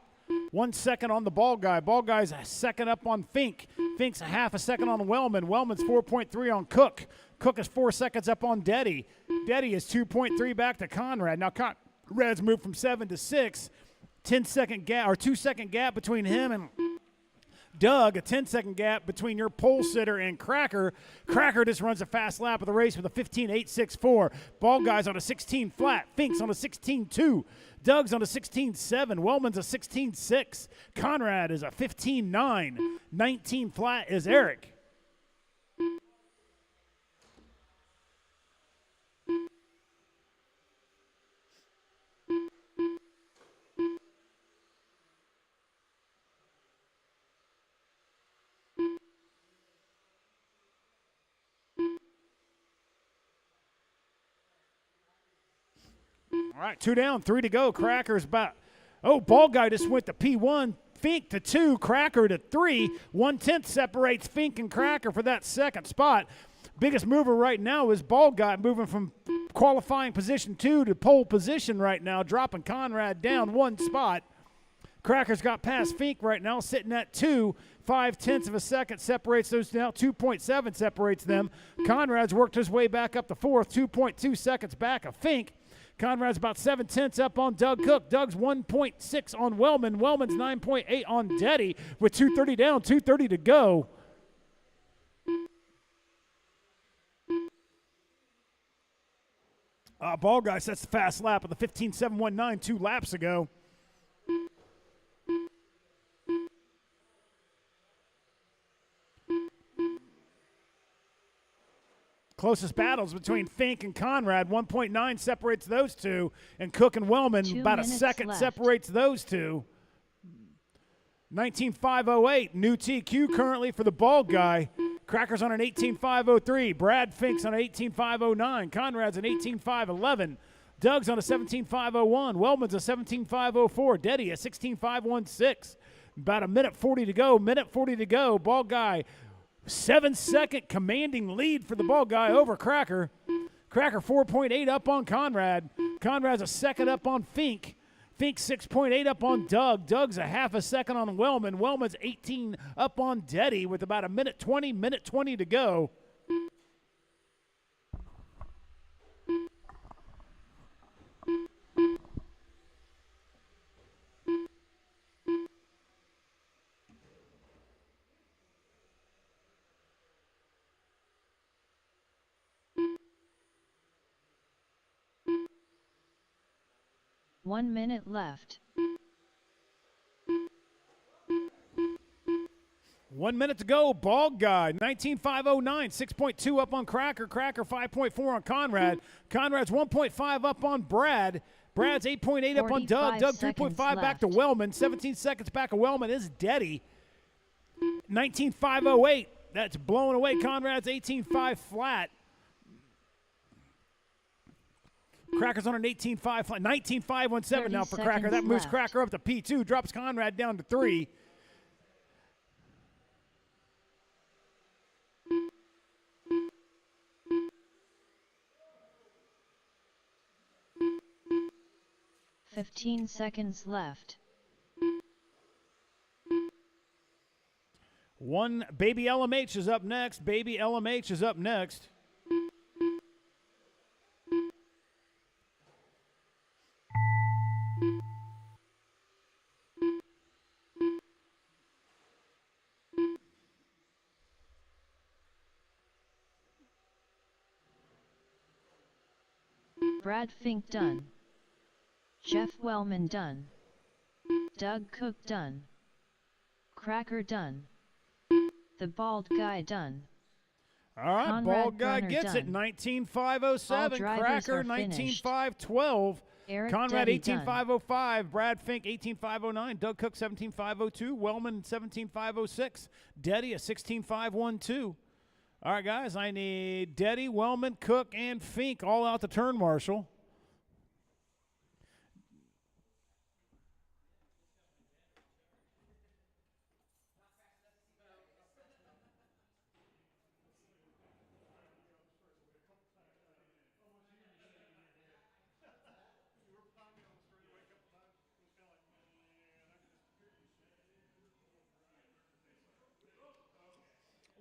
1 second on the ball guy. Ball guy's a second up on Fink. Fink's a half a second on Wellman. Wellman's 4.3 on Cook. Cook is 4 seconds up on Deddy. Deddy is 2.3 back to Conrad. Now Conrad's moved from 7 to 6. 10-second gap or 2-second gap between him and Doug, a 10-second gap between your pole sitter and Cracker. Cracker just runs a fast lap of the race with a 15.864. Ball guy's on a 16 flat. Fink's on a 16.2. Doug's on a 16.7. Wellman's a 16.6. Conrad is a 15.9. 19 flat is Eric. All right, 2 down, 3 to go. Cracker's about, ball guy just went to P1. Fink to 2, Cracker to 3. 1/10 separates Fink and Cracker for that second spot. Biggest mover right now is ball guy moving from qualifying position 2 to pole position right now, dropping Conrad down 1 spot. Cracker's got past Fink right now, sitting at 2. 5/10 of a second separates those now. 2.7 separates them. Conrad's worked his way back up to 4th. 2.2 seconds back of Fink. Conrad's about 7/10 up on Doug Cook. Doug's 1.6 on Wellman. Wellman's 9.8 on Deddy with 2:30 down, 2:30 to go. Ball guy sets the fast lap with a 15.719 2 laps ago. Closest battles between Fink and Conrad. 1.9 separates those two. And Cook and Wellman, 2 about a minutes second left. separates those two. 19.508, new TQ currently for the bald guy. Cracker's on an 18.503. Brad Fink's on an 18.509. Conrad's an 18.511. Doug's on a 17.501. Wellman's a 17.504. Deddy a 16.516. About a minute 40 to go. Minute 40 to go. Ball guy, 7-second commanding lead for the ball guy over Cracker. Cracker 4.8 up on Conrad. Conrad's a second up on Fink. Fink 6.8 up on Doug. Doug's a half a second on Wellman. Wellman's 18 up on Deddy with about a minute 20 to go. One minute left. 1 minute to go. Bald guy, 19.509, 6.2 up on Cracker. Cracker 5.4 on Conrad. Conrad's 1.5 up on Brad. Brad's 8.8 up on Doug. 45 Doug 3.5 back to left. Wellman. 17 seconds back of Wellman is Deddy. 19.508. That's blowing away Conrad's 18.5 flat. Cracker's on an 18.5 flat. 19.517 now for Cracker. That seconds moves left. Cracker up to P2. Drops Conrad down to 3. Fifteen seconds left. One Baby LMH is up next. Baby LMH is up next. Brad Fink done. Jeff Wellman done. Doug Cook done. Cracker done. The bald guy done. All right, Conrad bald guy Brunner gets it. done. 19.507. All drivers Cracker are finished. 19.512. Eric Conrad Deddy done. 18.505. Brad Fink 18.509. Doug Cook 17.502. Wellman 17.506. Deddy a 16.512. All right, guys, I need Deddy, Wellman, Cook, and Fink all out the turn marshal.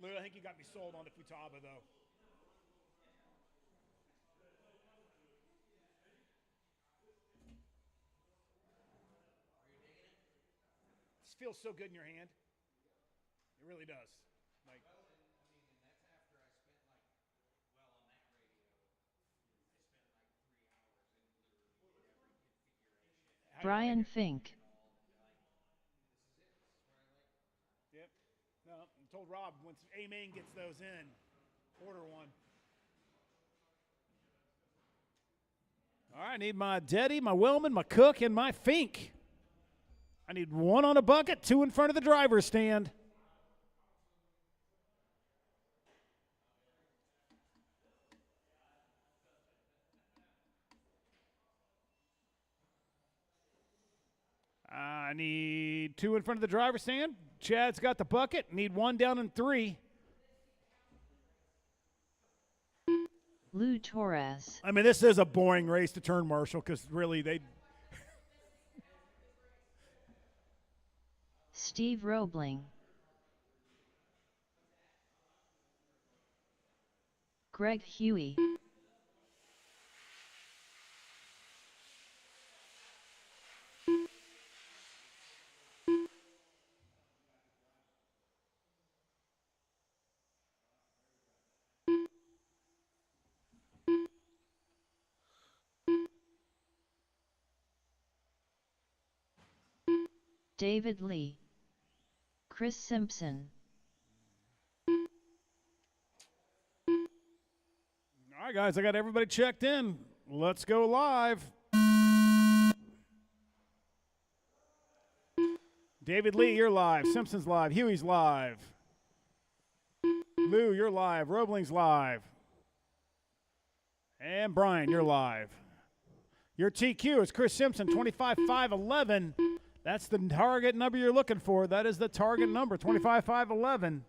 Lou, I think you got me sold on the Futaba, though. This feels so good in your hand. It really does. Like, how do you Brian like it? Fink. Yep. No, I told Rob once A-Main gets those in, order one. All right, I need my Deddy, my Wellman, my Cook, and my Fink. I need one on a bucket, two in front of the driver's stand. I need two in front of the driver's stand. Chad's got the bucket. Need one down in 3. Lou Torres. I mean, this is a boring race to turn marshal because really they. Steve Roebling, Greg Huey, David Lee, Chris Simpson. All right, guys, I got everybody checked in. Let's go live. David Lee, you're live. Simpson's live. Huey's live. Lou, you're live. Roebling's live. And Brian, you're live. Your TQ is Chris Simpson, 25-5-11. That's the target number you're looking for. That is the target number, 25-5-11.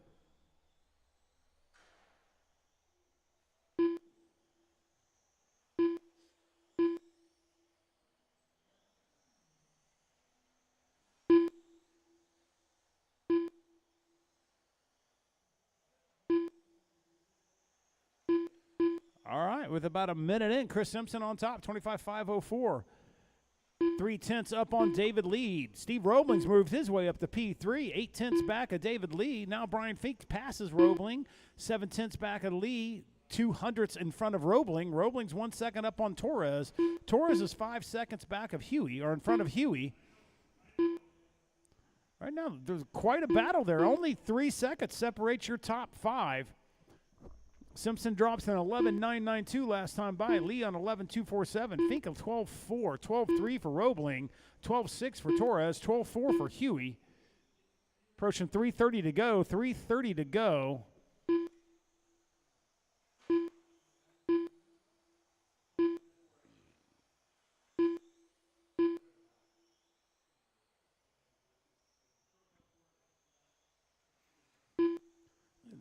All right, with about a minute in, Chris Simpson on top, 25-5-04. 3/10 up on David Lee. Steve Roebling's moved his way up to P3. 8/10 back of David Lee. Now Brian Fink passes Roebling. 7/10 back of Lee. 200ths in front of Roebling. Roebling's 1 second up on Torres. Torres is 5 seconds back of Huey, or in front of Huey. Right now, there's quite a battle there. Only 3 seconds separates your top 5. Simpson drops an 11.992 last time by. Lee on 11.247. Fink of 12.4. 12.3 for Roebling. 12.6 for Torres. 12.4 for Huey. Approaching 3:30 to go. 3:30 to go.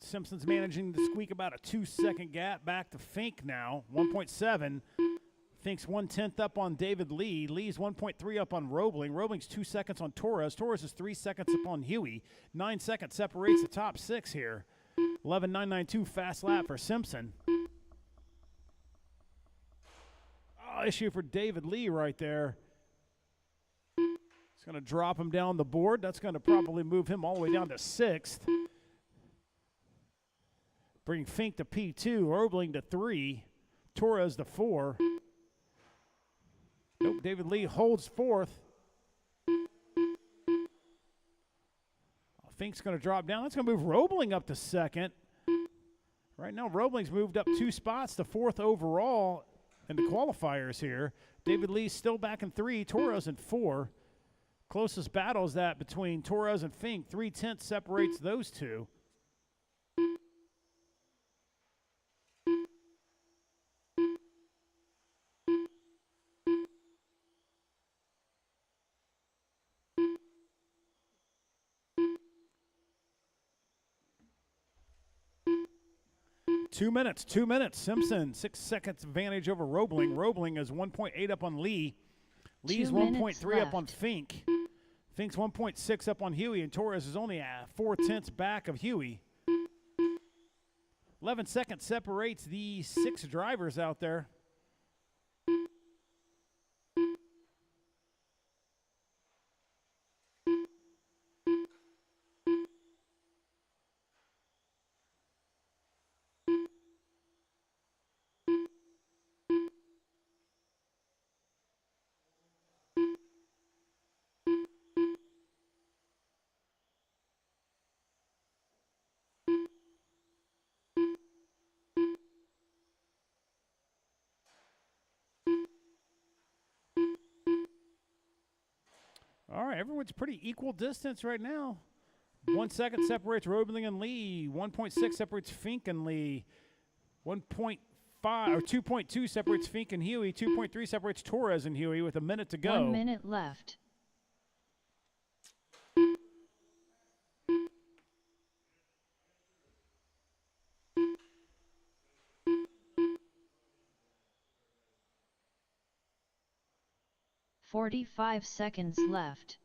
Simpson's managing to squeak about a 2-second gap back to Fink now. 1.7. Fink's 1/10 up on David Lee. Lee's 1.3 up on Roebling. Roebling's 2 seconds on Torres. Torres is 3 seconds up on Huey. 9 seconds separates the top 6 here. 11.992 fast lap for Simpson. Oh, issue for David Lee right there. It's going to drop him down the board. That's going to probably move him all the way down to 6th. Bring Fink to P2, Roebling to 3, Torres to 4. Nope, David Lee holds 4th. Fink's going to drop down. That's going to move Roebling up to 2nd. Right now, Roebling's moved up 2 spots to 4th overall in the qualifiers here. David Lee's still back in 3, Torres in 4. Closest battle is that between Torres and Fink. 3/10 separates those two. Two minutes. Simpson, 6 seconds advantage over Roebling. Roebling is 1.8 up on Lee. Lee's 1.3 up on Fink. Fink's 1.6 up on Huey, and Torres is only 4/10 back of Huey. 11 seconds separates the 6 drivers out there. All right, everyone's pretty equal distance right now. 1 second separates Roebling and Lee. 1.6 separates Fink and Lee. 1.5 or 2.2 separates Fink and Huey. 2.3 separates Torres and Huey with a minute to go. 1 minute left. .45 seconds left.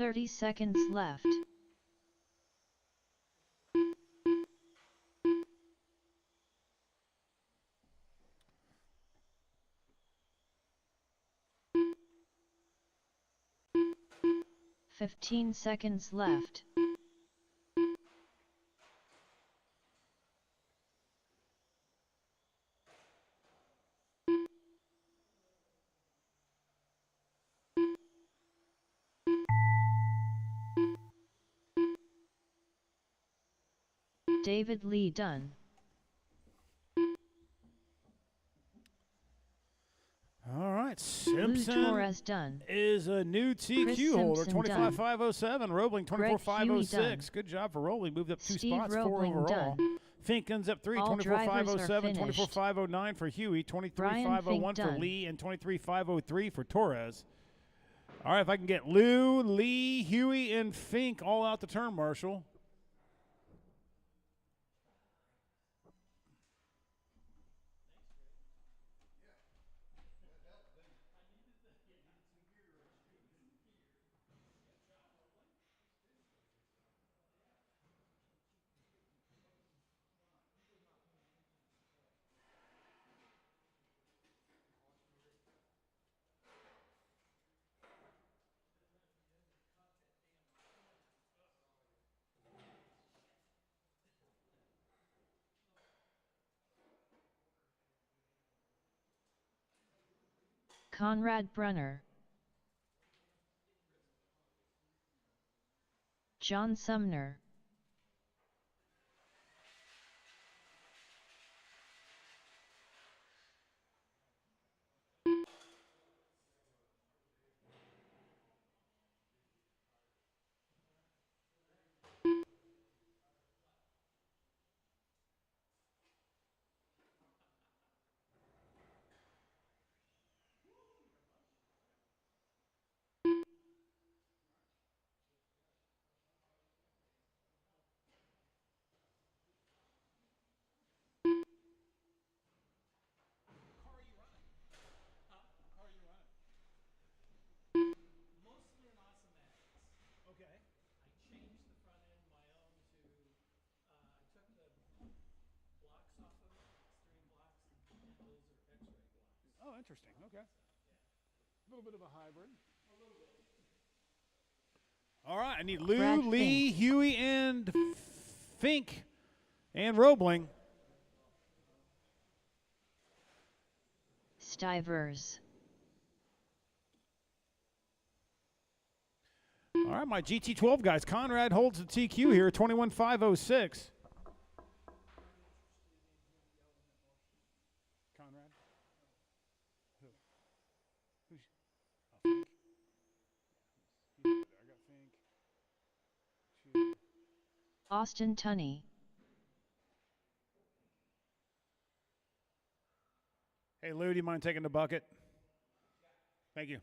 30 seconds left. Fifteen seconds left. David Lee done. All right, Lou Simpson Torres done. is a new TQ Chris holder, Simpson 25,507. Roebling, Greg Huey 24,506. done. Good job for Roebling. Moved up 2 Steve spots, 4 Roebling overall. done. Fink ends up 3, All drivers are 24,507, finished. 24,509 for Huey, Brian 23,501 Fink for done. Lee, and 23,503 for Torres. All right, if I can get Lou, Lee, Huey, and Fink all out the turn, Marshall. Conrad Brunner. John Sumner. Mostly an Awesomatics. Okay. I changed the front end my own to, I took the blocks off of it, steering blocks, and those are X-ray blocks. Oh, interesting. Okay. A little bit of a hybrid. A little bit. All right, I need Lou, Brad Lee, Fink. Huey, and Fink, and Roebling. Stivers. All right, my GT12 guys. Conrad holds the TQ here, 21,506. Conrad? Who? Who's? Oh, Fink. I got Fink. Austin Tunney. Hey, Lou, do you mind taking the bucket? Thank you.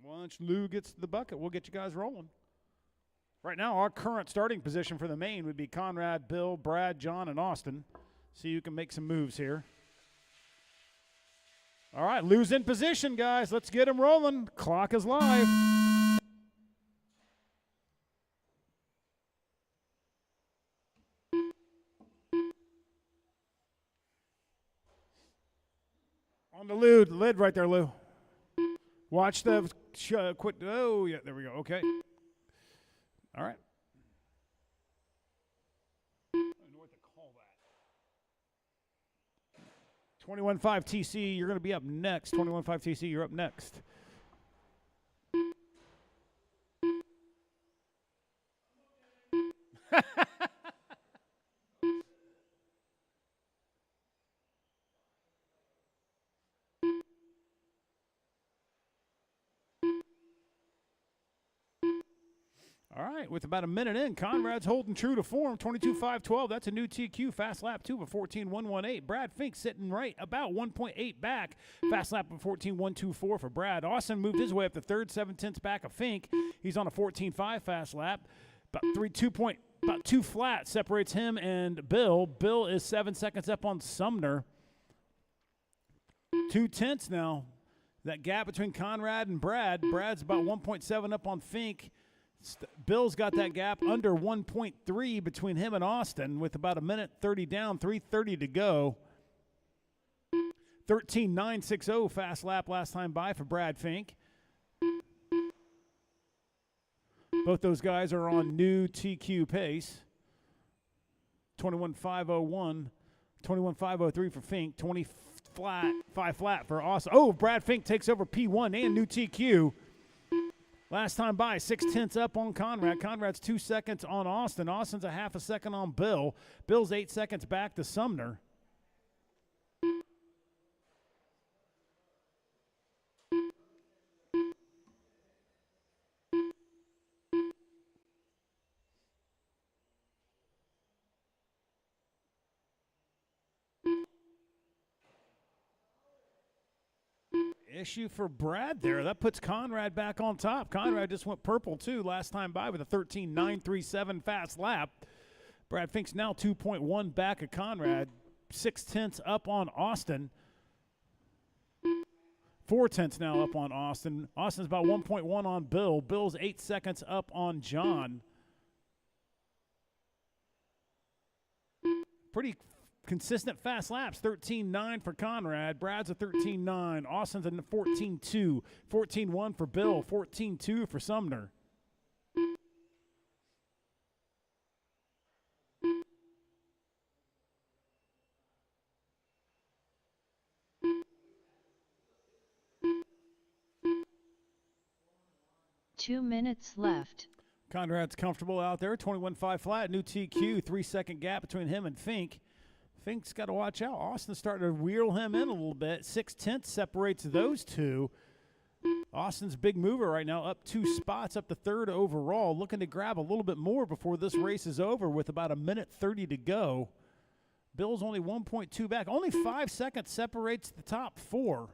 Once Lou gets the bucket, we'll get you guys rolling. Right now, our current starting position for the main would be Conrad, Bill, Brad, John, and Austin. See who can make some moves here. All right, Lou's in position, guys. Let's get him rolling. Clock is live. On the lid right there, Lou. Watch the quit. Oh, yeah, there we go. Okay. All right. I don't know what to call that. 21.5 TC, you're going to be up next. 21.5 TC, you're up next. All right, with about a minute in, Conrad's holding true to form, 22.512. That's a new TQ. Fast lap 2 of 14.118. Brad Fink sitting right about 1.8 back. Fast lap of 14.124 for Brad. Austin moved his way up to third, 7/10 back of Fink. He's on a 14.5 fast lap. About 2.3 About 2 flat separates him and Bill. Bill is 7 seconds up on Sumner. 2/10 now. That gap between Conrad and Brad. Brad's about 1.7 up on Fink. Bill's got that gap under 1.3 between him and Austin with about a minute 30 down, 3:30 to go. 13.960 fast lap last time by for Brad Fink. Both those guys are on new TQ pace. 21.501, 21.503 for Fink, 5 flat for Austin. Oh, Brad Fink takes over P1 and new TQ. Last time by, 0.6 up on Conrad. Conrad's 2 seconds on Austin. Austin's a half a second on Bill. Bill's 8 seconds back to Sumner. Issue for Brad there. That puts Conrad back on top. Conrad just went purple, too, last time by with a 13.937 fast lap. Brad Fink's now 2.1 back of Conrad. 0.6 up on Austin. 0.4 now up on Austin. Austin's about 1.1 on Bill. Bill's 8 seconds up on John. Pretty consistent fast laps. 13.9 for Conrad. Brad's a 13.9. Austin's a 14.2. 14.1 for Bill. 14.2 for Sumner. Two minutes left. Conrad's comfortable out there. 21.5 flat. New TQ. 3-second gap between him and Fink. Fink's got to watch out. Austin's starting to wheel him in a little bit. 0.6 separates those two. Austin's big mover right now, up 2 spots, up to 3rd overall. Looking to grab a little bit more before this race is over with about a minute 30 to go. Bill's only 1.2 back. Only 5 seconds separates the top 4.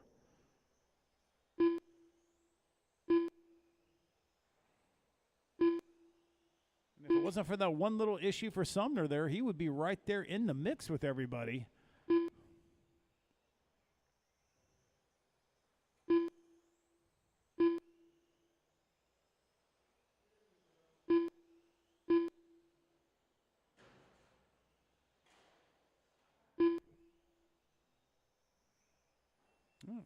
If it wasn't for that one little issue for Sumner there, he would be right there in the mix with everybody. Hmm.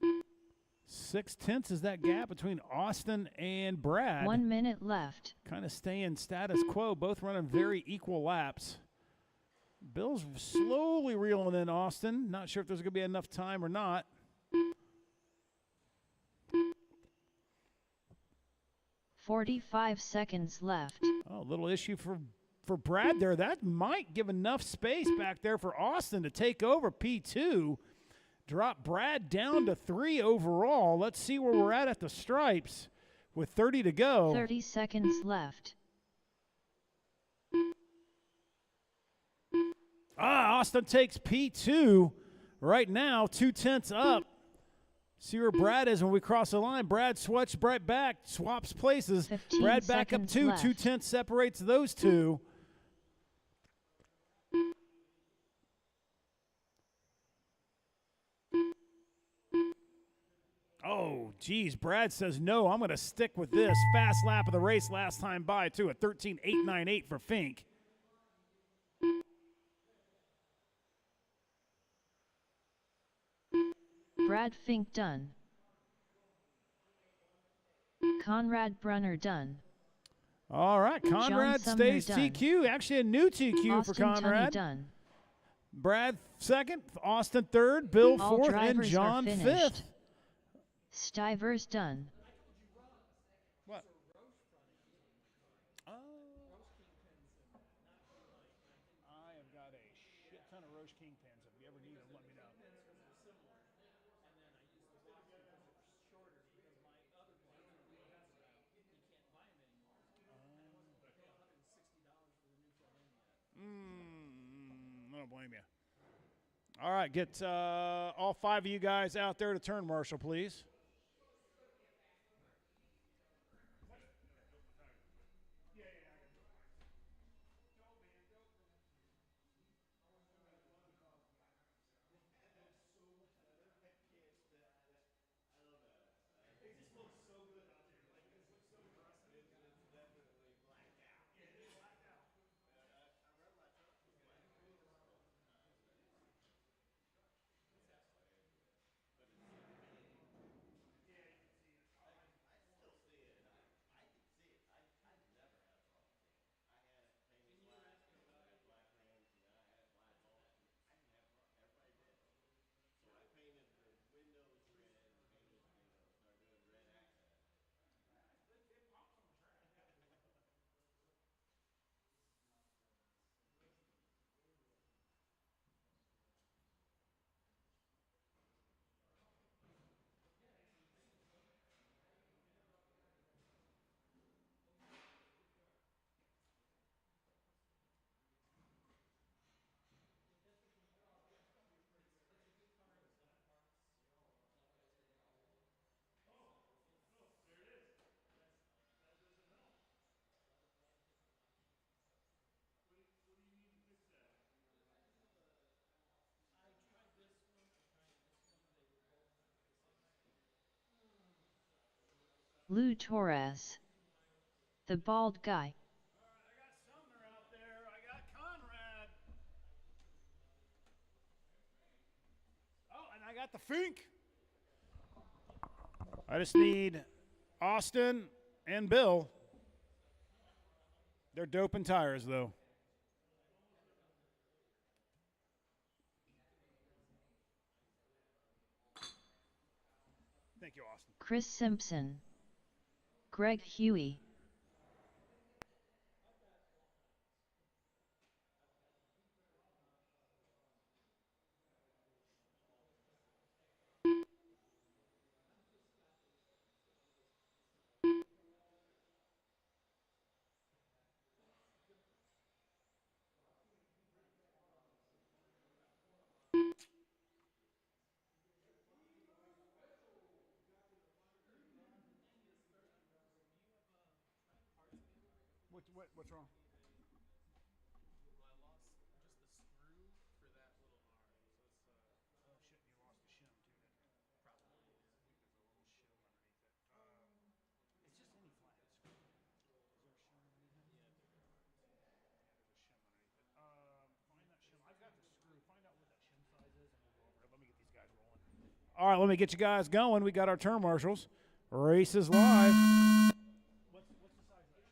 0.6 is that gap between Austin and Brad. 1 minute left. Kind of staying status quo, both running very equal laps. Bill's slowly reeling in Austin. Not sure if there's going to be enough time or not. 45 seconds left. Oh, a little issue for Brad there. That might give enough space back there for Austin to take over P2. Drop Brad down to 3 overall. Let's see where we're at the stripes with 30 to go. 30 seconds left. Austin takes P2 right now, 0.2 up. See where Brad is when we cross the line. Brad switched right back, swaps places. 15 Brad back up 2, left. 0.2 separates those two. Oh, geez, Brad says, no, I'm going to stick with this. Fast lap of the race last time by, too, at 13.898 for Fink. Brad Fink done. Conrad Brunner done. All right, Conrad stays done. TQ. Actually, a new TQ Austin for Conrad. Tunney done. Brad 2nd, Austin 3rd, Bill All 4th, and drivers John are 5th. finished. Stivers done. What? I have got a shit ton of Roche King pins. If you ever need them, let me know. I don't blame you. All right, get all 5 of you guys out there to turn marshal, please. Lou Torres. The bald guy. I got Sumner out there. I got Conrad. Oh, and I got the Fink. I just need Austin and Bill. They're doping tires, though. Thank you, Austin. Chris Simpson. Greg Huey. What's wrong? All right, let me get you guys going. We got our turn marshals. Races live. What's the size of that shim?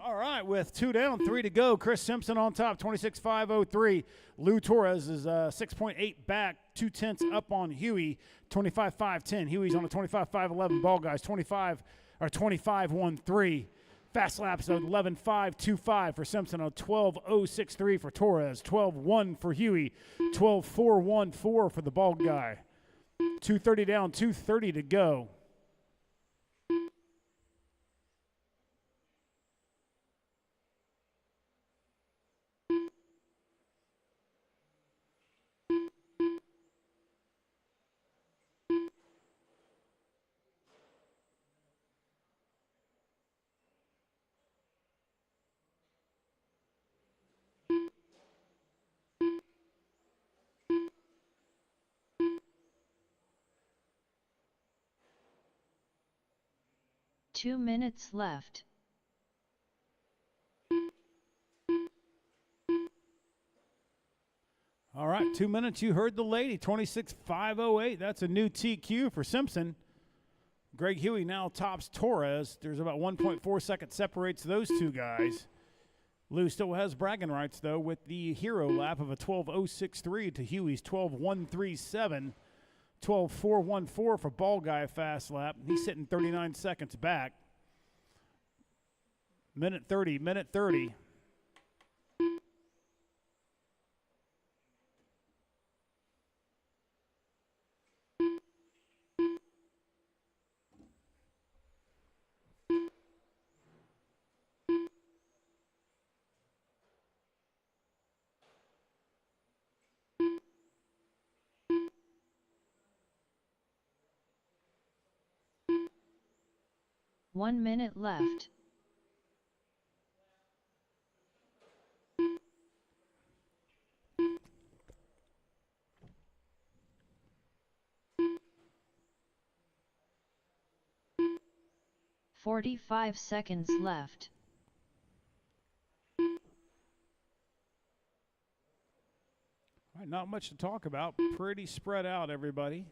All right, with 2 down, 3 to go. Chris Simpson on top, 26.503. Lou Torres is 6.8 back, 0.2 up on Huey, 25.510. Huey's on a 25.511. Ball guys, 25.13. Fast laps of 11.525 for Simpson, on 12.063 for Torres, 12.1 for Huey, 12.414 for the bald guy. 2:30 down, 2:30 to go. Two minutes left. All right, 2 minutes. You heard the lady, 26.508. That's a new TQ for Simpson. Greg Huey now tops Torres. There's about 1.4 seconds separates those two guys. Lou still has bragging rights, though, with the hero lap of a 12.063 to Huey's 12.137. 12.414 for Ball Guy fast lap. He's sitting 39 seconds back. Minute 30. 1 minute left. "45 seconds left. All right, not much to talk about. Pretty spread out, everybody.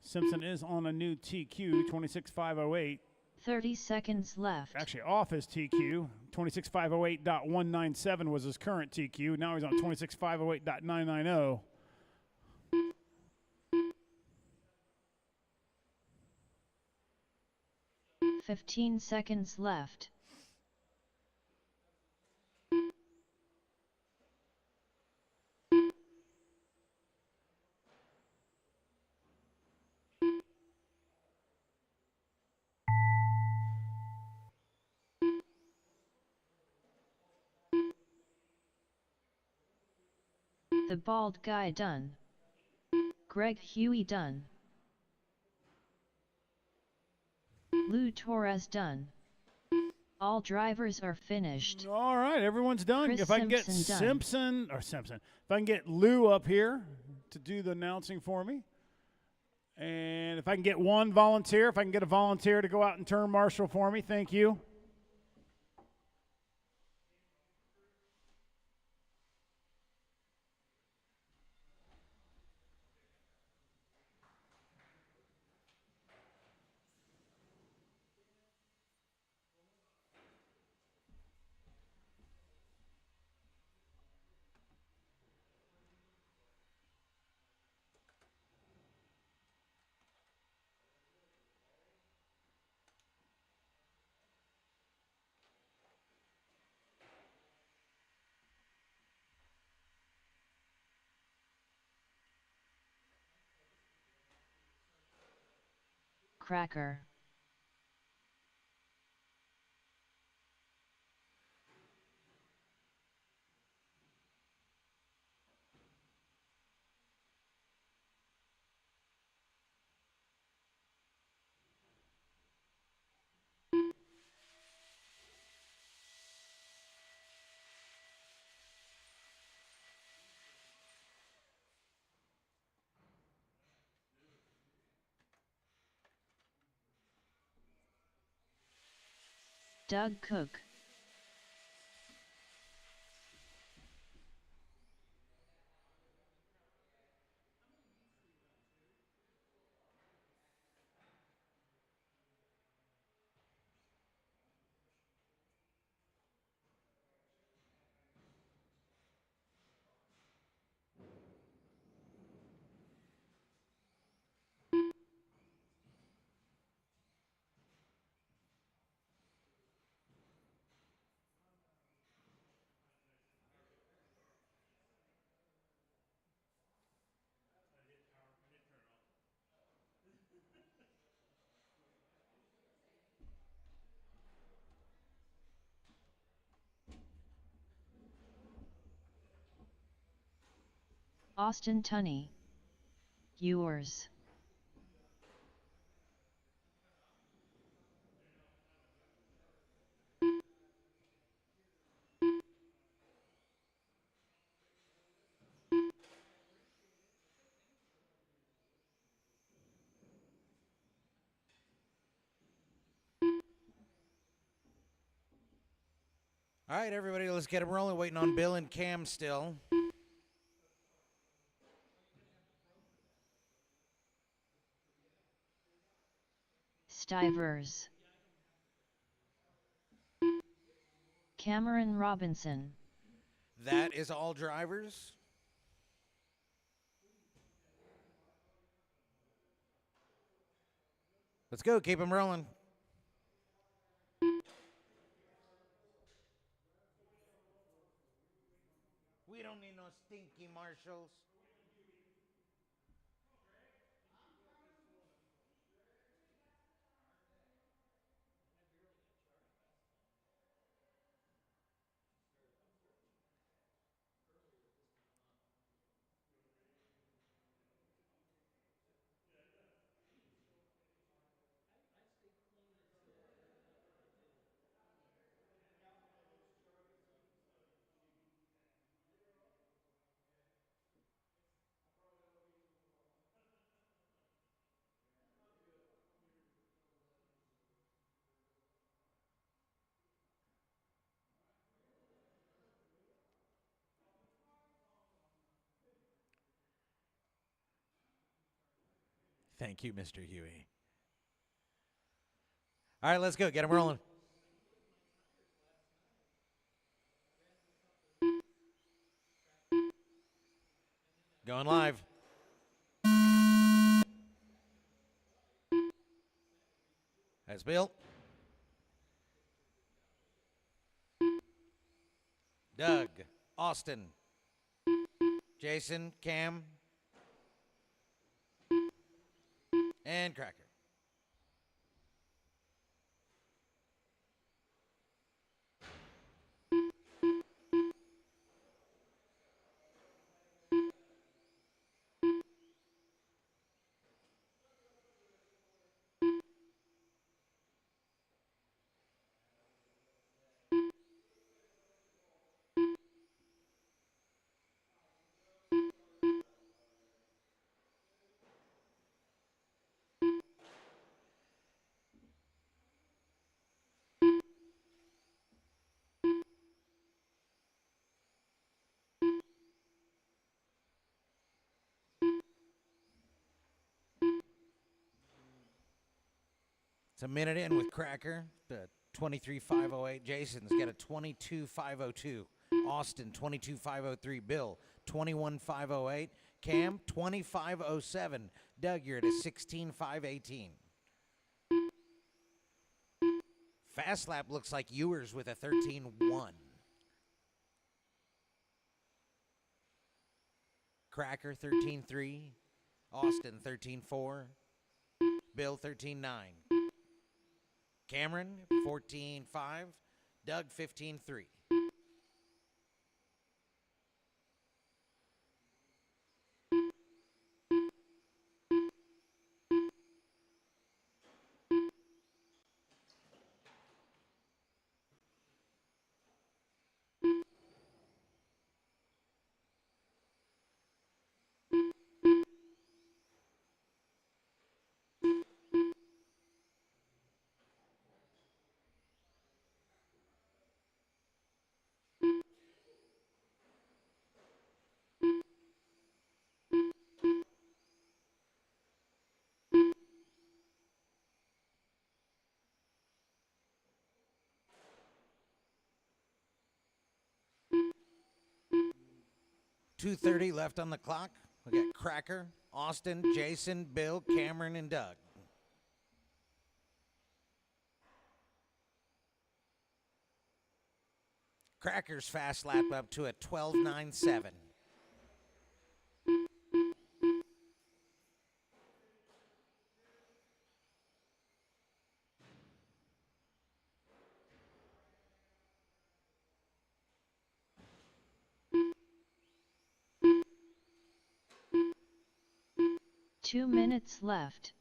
Simpson is on a new TQ, 26.508. 30 seconds left. Actually, off his TQ. 26.508.197 was his current TQ. Now he's on 26.508.990. 15 seconds left. The Bald Guy done. Greg Huey done. Lou Torres done. All drivers are finished. All right, everyone's done. Chris If I can get Simpson Simpson, if I can get Lou up here to do the announcing for me. And if I can get one volunteer, if I can get a volunteer to go out and turn marshal for me, thank you. Cracker. Doug Cook. Austin Tunney. Yours. All right, everybody, let's get them rolling. Waiting on Bill and Cam still. Stivers. Cameron Robinson. That is all drivers. Let's go. Keep them rolling. We don't need no stinky marshals. Thank you, Mr. Huey. All right, let's go. Get them rolling. Going live. That's Bill. Doug, Austin, Jason, Cam, and Cracker. It's a minute in with Cracker, the 23.508. Jason's got a 22.502. Austin, 22.503. Bill, 21.508. Cam, 25.07. Doug, you're at a 16.518. Fast lap looks like Ewers with a 13.1. Cracker, 13.3. Austin, 13.4. Bill, 13.9. Cameron, 14.5. Doug, 15.3. .230 left on the clock. We got Cracker, Austin, Jason, Bill, Cameron, and Doug. Cracker's fast lap up to a 12.97. Two minutes left.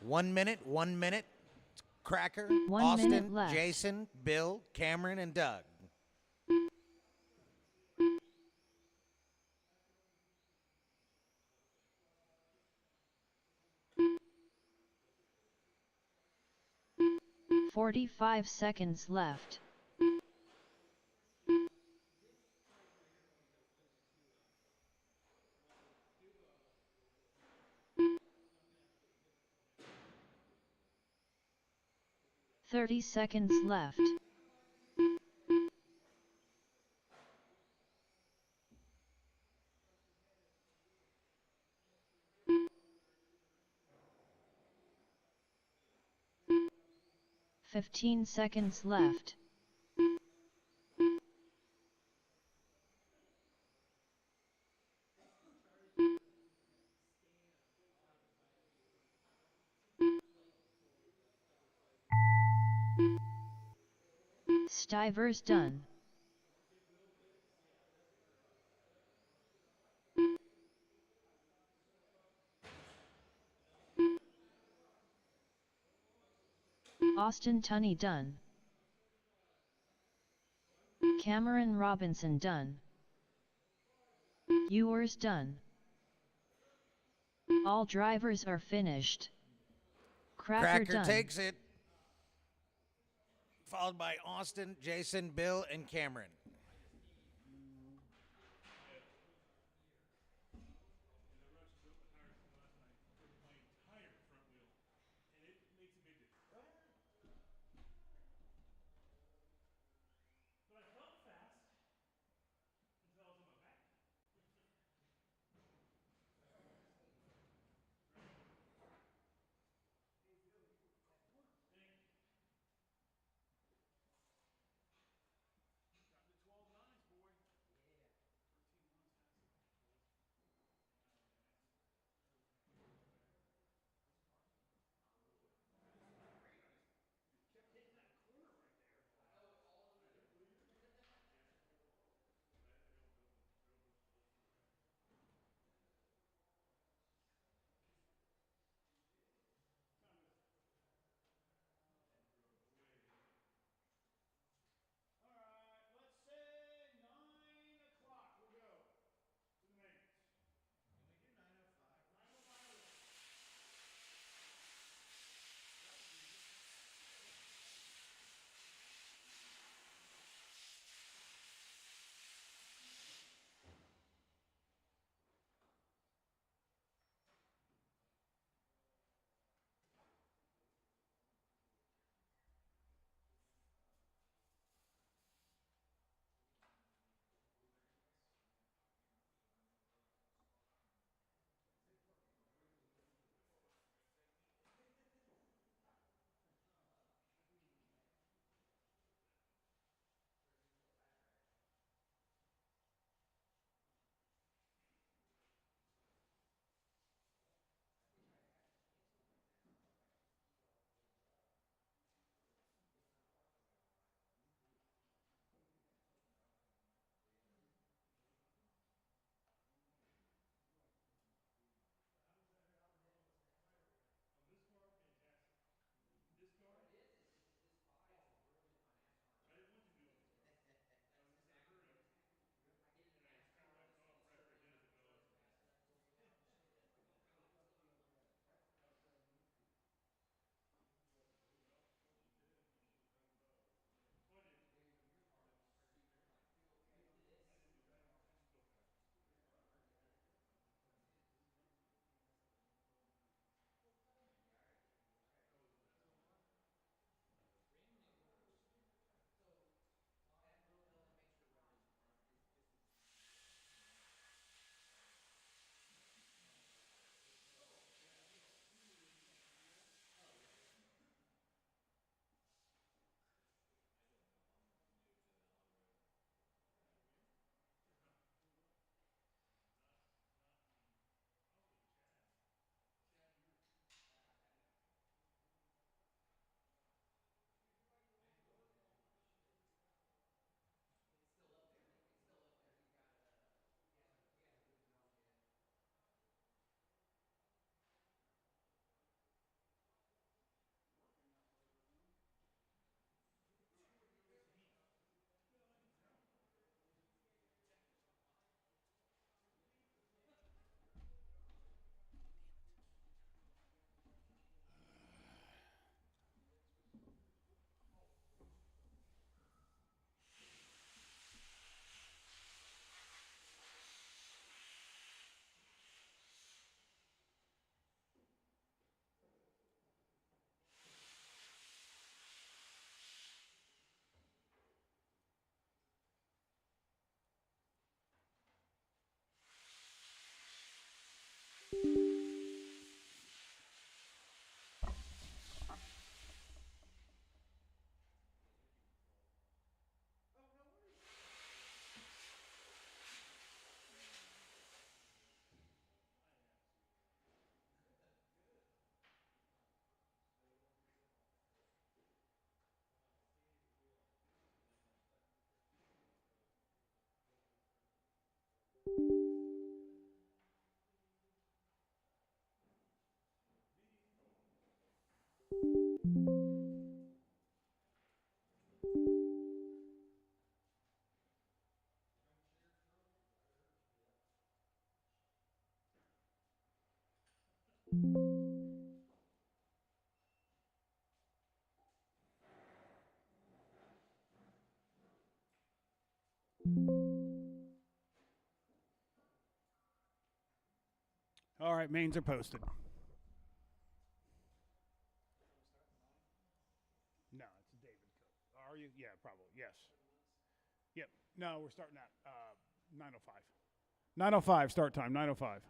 1 minute, 1 minute. Cracker, 1 minute Austin, left. Jason, Bill, Cameron, and Doug. "45 seconds left. "30 seconds left. "15 seconds left. Stivers done. Austin Tunney done. Cameron Robinson done. Ewers done. All drivers are finished. Cracker done. Takes it. Followed by Austin, Jason, Bill, and Cameron. All right, mains are posted. No, it's a David code. Are you? Yeah, probably. Yes. Yep. No, we're starting at 9:05. 9:05 start time. 9:05.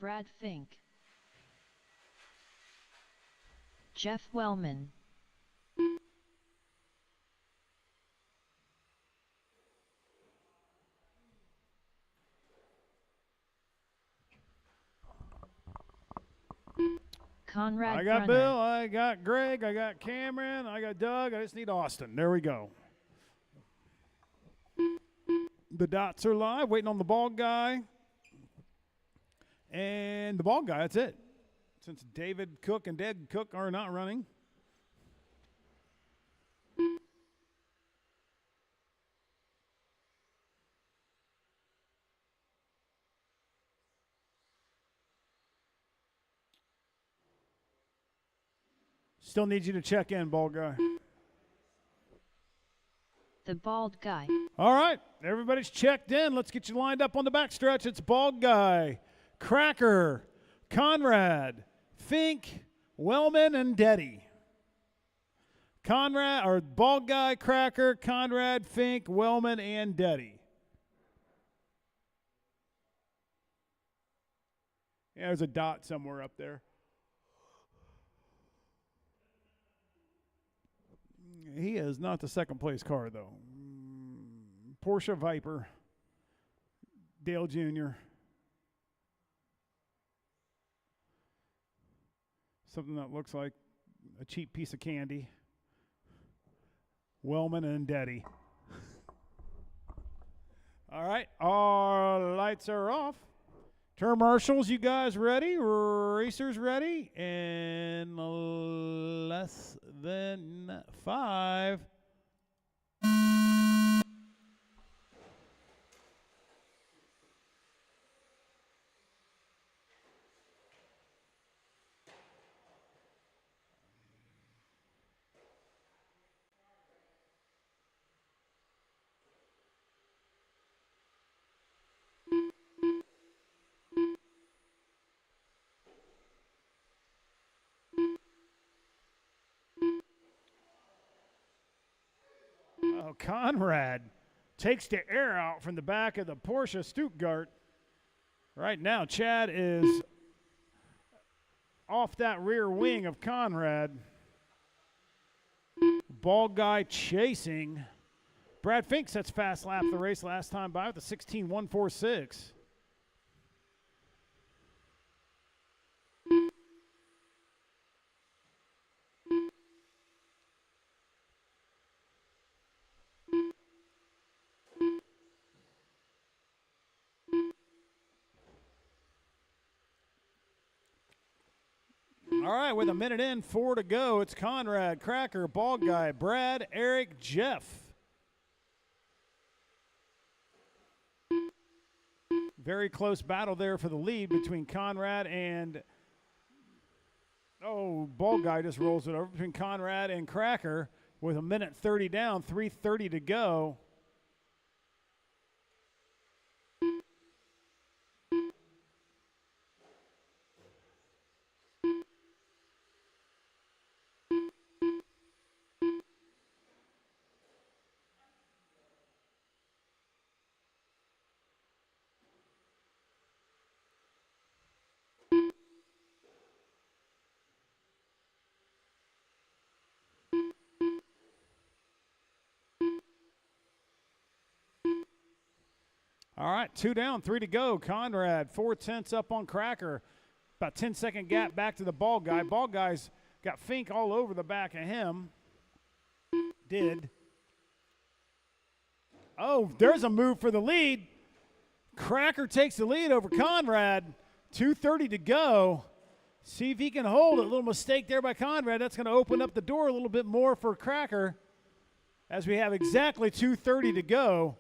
Brad Fink, Jeff Wellman, Conrad I got Brunner, Bill, I got Greg, I got Cameron, I got Doug. I just need Austin. There we go. The dots are live, waiting on the bald guy. And the bald guy, that's it. Since David Cook and Dad Cook are not running. Still need you to check in, bald guy. the bald guy, All right, everybody's checked in. Let's get you lined up on the backstretch. It's bald guy, Cracker, Conrad, Fink, Wellman, and Deddy. Conrad, or bald guy, Cracker, Conrad, Fink, Wellman, and Deddy. Yeah, there's a dot somewhere up there. He is not the second place car, though. Porsche Viper, Dale Jr. Something that looks like a cheap piece of candy. Wellman and Deddy. All right, our lights are off. Turn marshals, you guys ready? Racers ready? In less than 5. Oh, Conrad takes the air out from the back of the Porsche Stuttgart. Right now, Chad is off that rear wing of Conrad. Bald guy chasing. Brad Fink sets fast lap the race last time by with a 16.146. All right, with a minute in, 4 to go. It's Conrad, Cracker, Bald Guy, Brad, Eric, Jeff. Very close battle there for the lead between Conrad and, Bald Guy just rolls it over, between Conrad and Cracker with a minute 30 down, 3:30 to go. All right, 2 down, 3 to go. Conrad, 4/10 up on Cracker. About 10-second gap back to the Bald Guy. Bald Guy's got Fink all over the back of him. Oh, there's a move for the lead. Cracker takes the lead over Conrad. 2:30 to go. See if he can hold it. A little mistake there by Conrad. That's going to open up the door a little bit more for Cracker as we have exactly 2:30 to go.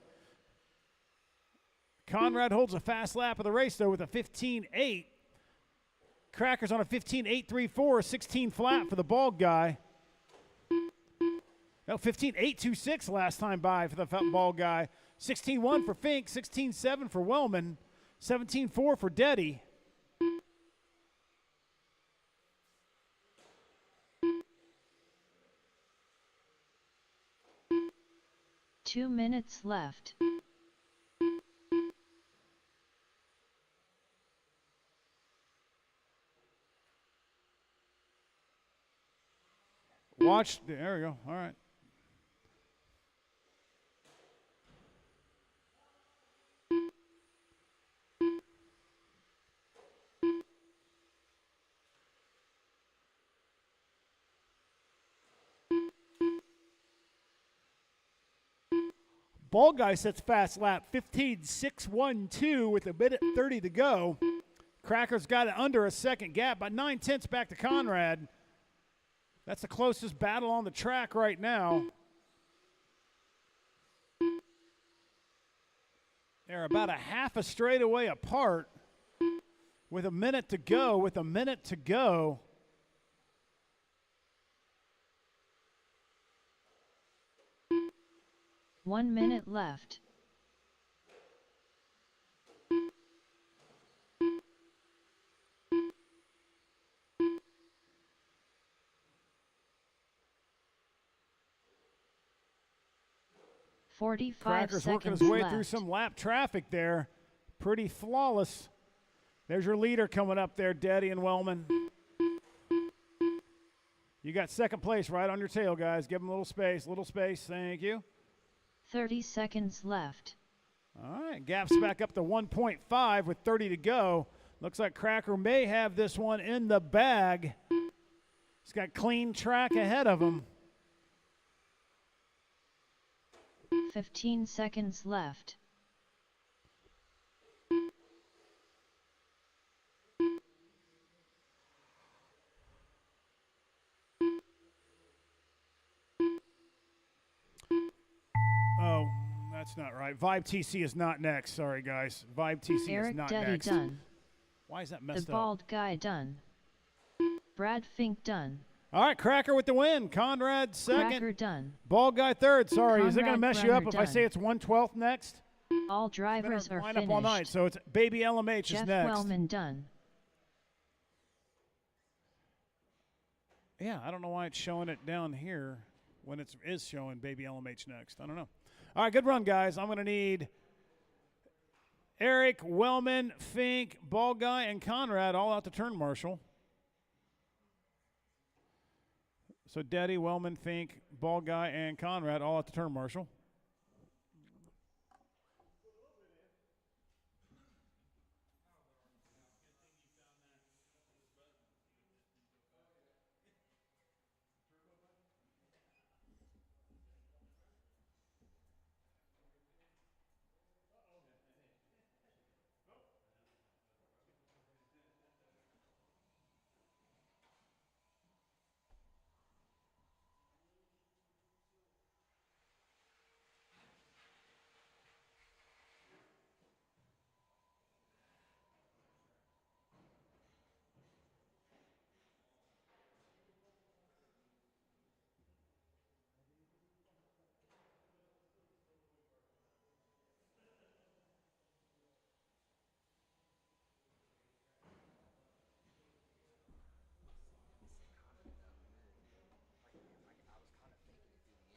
Conrad holds a fast lap of the race, though, with a 15.8. Cracker's on a 15.834, 16 flat for the Bald Guy. No, 15.826 last time by for the Bald Guy. 16.1 for Fink, 16.7 for Wellman, 17.4 for Deddy. Two minutes left. Watch. There we go. All right. Ball guy sets fast lap 15.612 with a minute 30 to go. Cracker's got it under a second gap, about 9/10 back to Conrad. That's the closest battle on the track right now. They're about a half a straightaway apart with a minute to go. 1 minute left. Cracker's working his way through some lap traffic there. Pretty flawless. There's your leader coming up there, Deddy and Wellman. You got second place right on your tail, guys. Give them a little space, Thank you. 30 seconds left. All right, gap's back up to 1.5 with 30 to go. Looks like Cracker may have this one in the bag. He's got clean track ahead of him. 15 seconds left. Oh, that's not right. Vibe TC is not next. Sorry, guys. Vibe TC Eric is not Deddy next. done. Why is that messed The up? bald guy done. Brad Fink done. All right, Cracker with the win. Conrad second. Cracker done. Bald guy third. Sorry, is it going to Conrad mess you up Brunner if I done. say it's 1/12 next? All drivers are Line finished. up all night, so it's Baby LMH Jeff is next. Wellman done. Yeah, I don't know why it's showing it down here when it is showing Baby LMH next. I don't know. All right, good run, guys. I'm going to need Eric, Wellman, Fink, Ball Guy, and Conrad all out to turn marshal. So Deddy, Wellman, Fink, Ball Guy, and Conrad all out to turn marshal.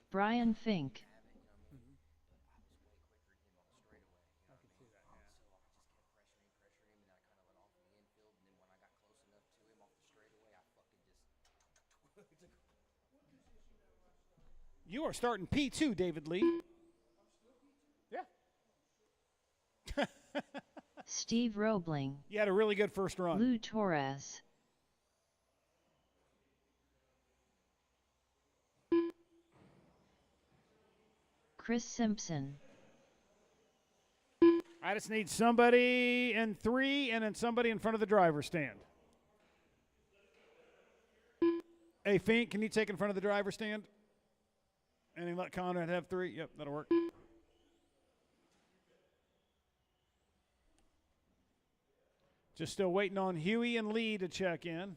Brian Fink. You are starting P2, David Lee. Yeah. Steve Roebling. You had a really good first run. Lou Torres. Chris Simpson. I just need somebody in 3 and then somebody in front of the driver's stand. Hey, Fink, can you take in front of the driver's stand? And then let Conrad have 3? Yep, that'll work. Just still waiting on Huey and Lee to check in.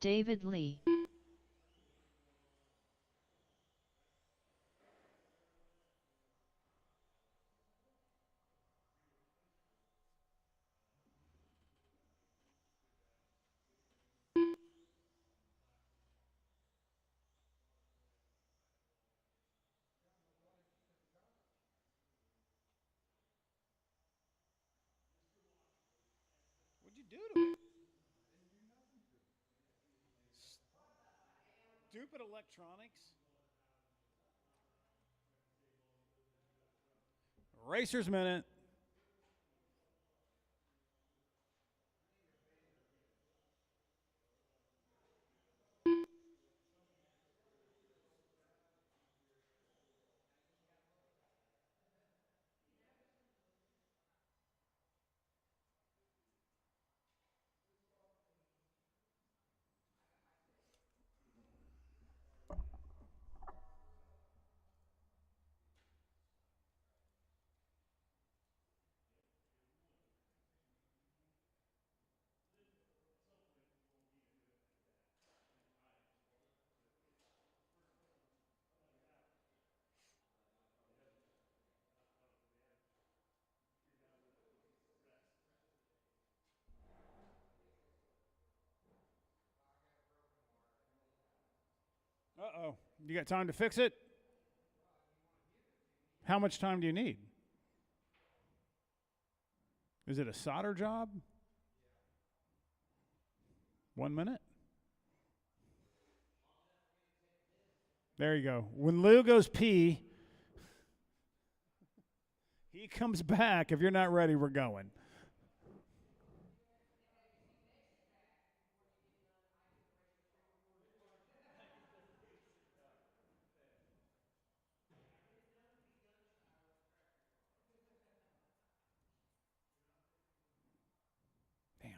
David Lee. do to it? Stupid electronics. Racers Minute. Uh-oh. You got time to fix it? How much time do you need? Is it a solder job? 1 minute? There you go. When Lou goes pee, he comes back. If you're not ready, we're going. Damn.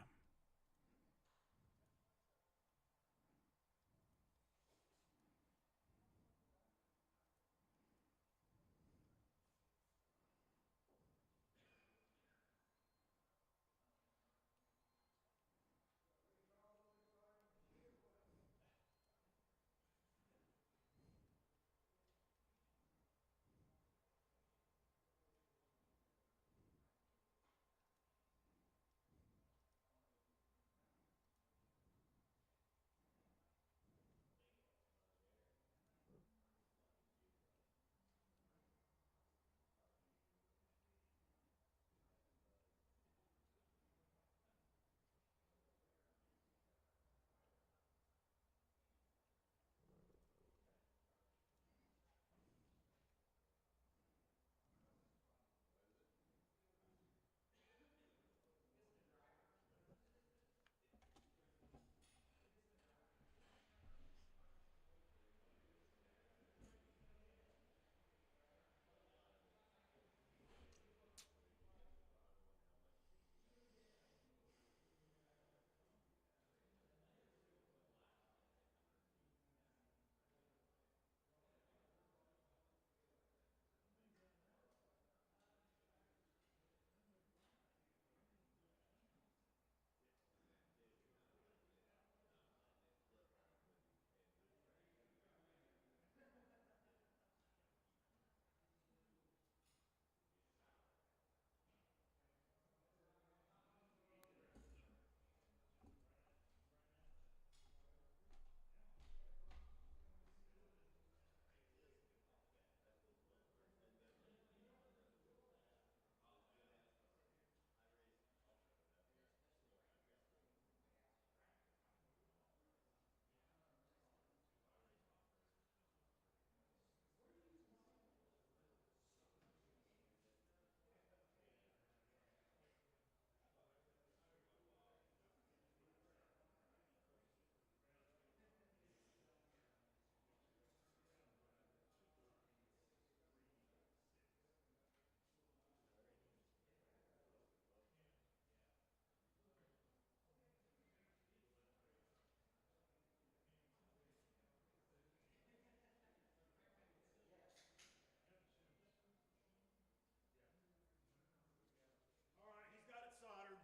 All right, he's got it soldered.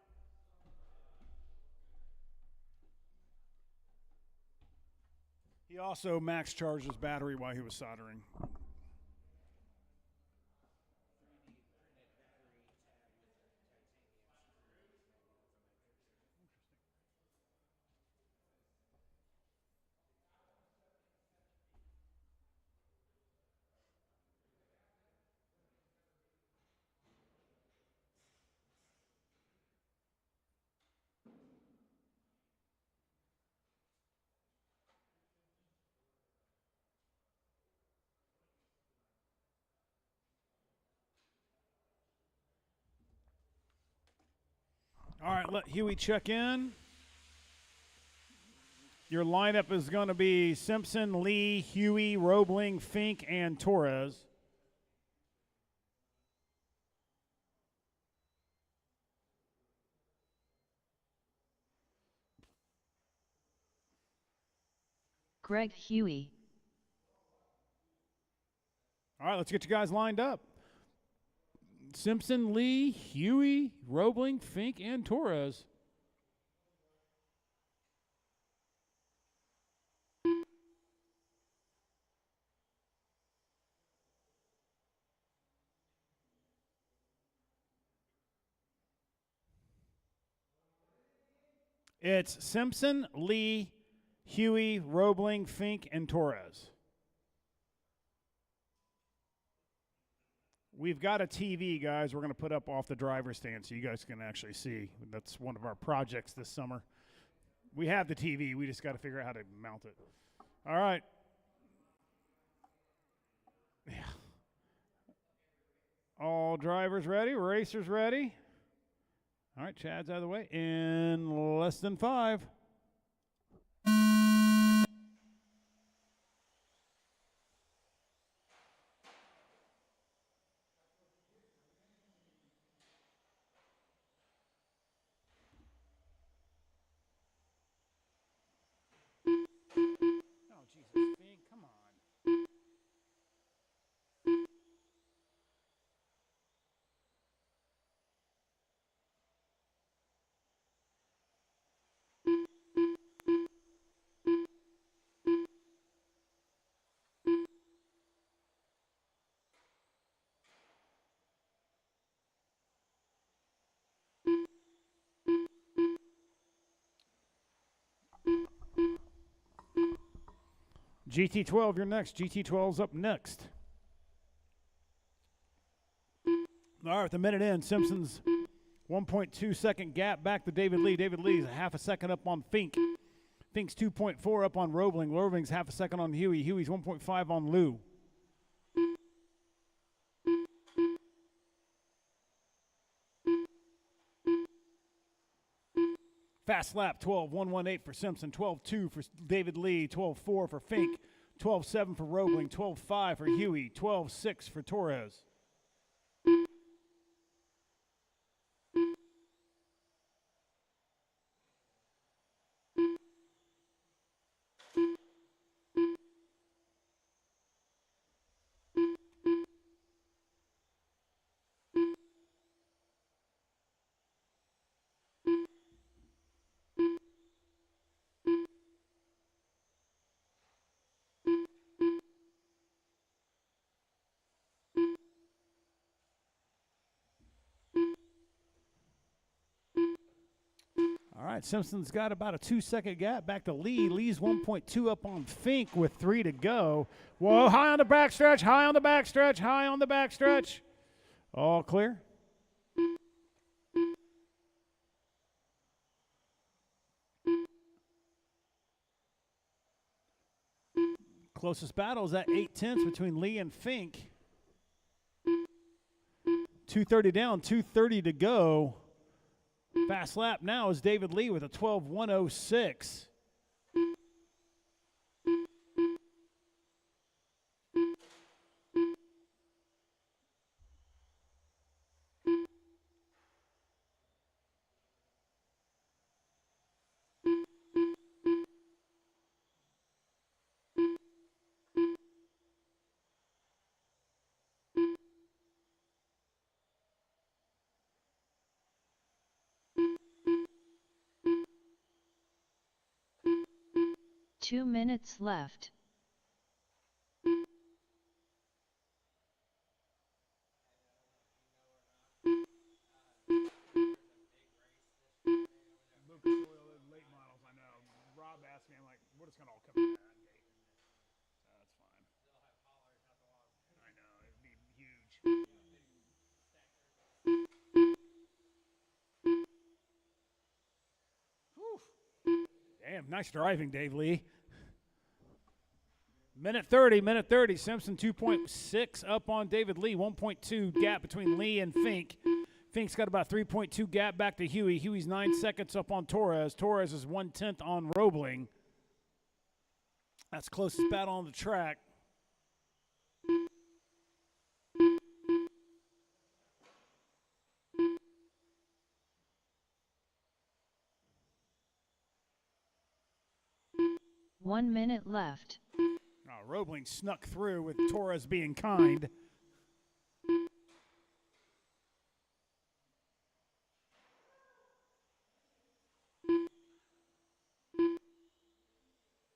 He also max charged his battery while he was soldering. All right, let Huey check in. Your lineup is going to be Simpson, Lee, Huey, Roebling, Fink, and Torres. Greg Huey. All right, let's get you guys lined up. Simpson, Lee, Huey, Roebling, Fink, and Torres. It's Simpson, Lee, Huey, Roebling, Fink, and Torres. We've got a TV, guys, we're going to put up off the driver's stand so you guys can actually see. That's one of our projects this summer. We have the TV. We just got to figure out how to mount it. All right. Yeah. All drivers ready? Racers ready? All right, Chad's out of the way in less than 5. Oh, Jesus, Fink, come on. GT12, you're next. GT12's up next. All right, with a minute in, Simpson's 1.2 second gap back to David Lee. David Lee's a half a second up on Fink. Fink's 2.4 up on Roebling. Roebling's half a second on Huey. Huey's 1.5 on Lou. Fast lap, 12.118 for Simpson, 12.2 for David Lee, 12.4 for Fink, 12.7 for Roebling, 12.5 for Huey, 12.6 for Torres. All right, Simpson's got about a 2-second gap back to Lee. Lee's 1.2 up on Fink with 3 to go. Whoa, high on the backstretch, high on the backstretch, high on the backstretch. All clear. Closest battle is at 8/10 between Lee and Fink. 2:30 down, 2:30 to go. Fast lap now is David Lee with a 12.106. Two minutes left. Late models, I know. Rob asked me, I'm like, we're just going to all come in that gate. That's fine. I know, it'd be huge. Whew. Damn, nice driving, Dave Lee. Minute 30. Simpson 2.6 up on David Lee. 1.2 gap between Lee and Fink. Fink's got about 3.2 gap back to Huey. Huey's 9 seconds up on Torres. Torres is 1/10 on Roebling. That's closest battle on the track. One minute left. Oh, Roebling snuck through with Torres being kind.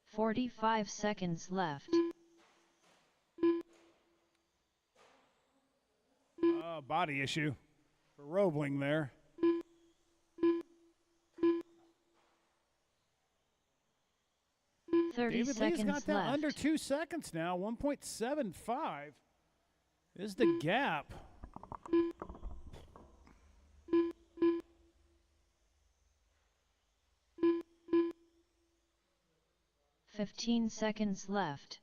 "45 seconds left. Body issue for Roebling there. David Lee's got that left. under 2 seconds now. 1.75 is the gap. "15 seconds left.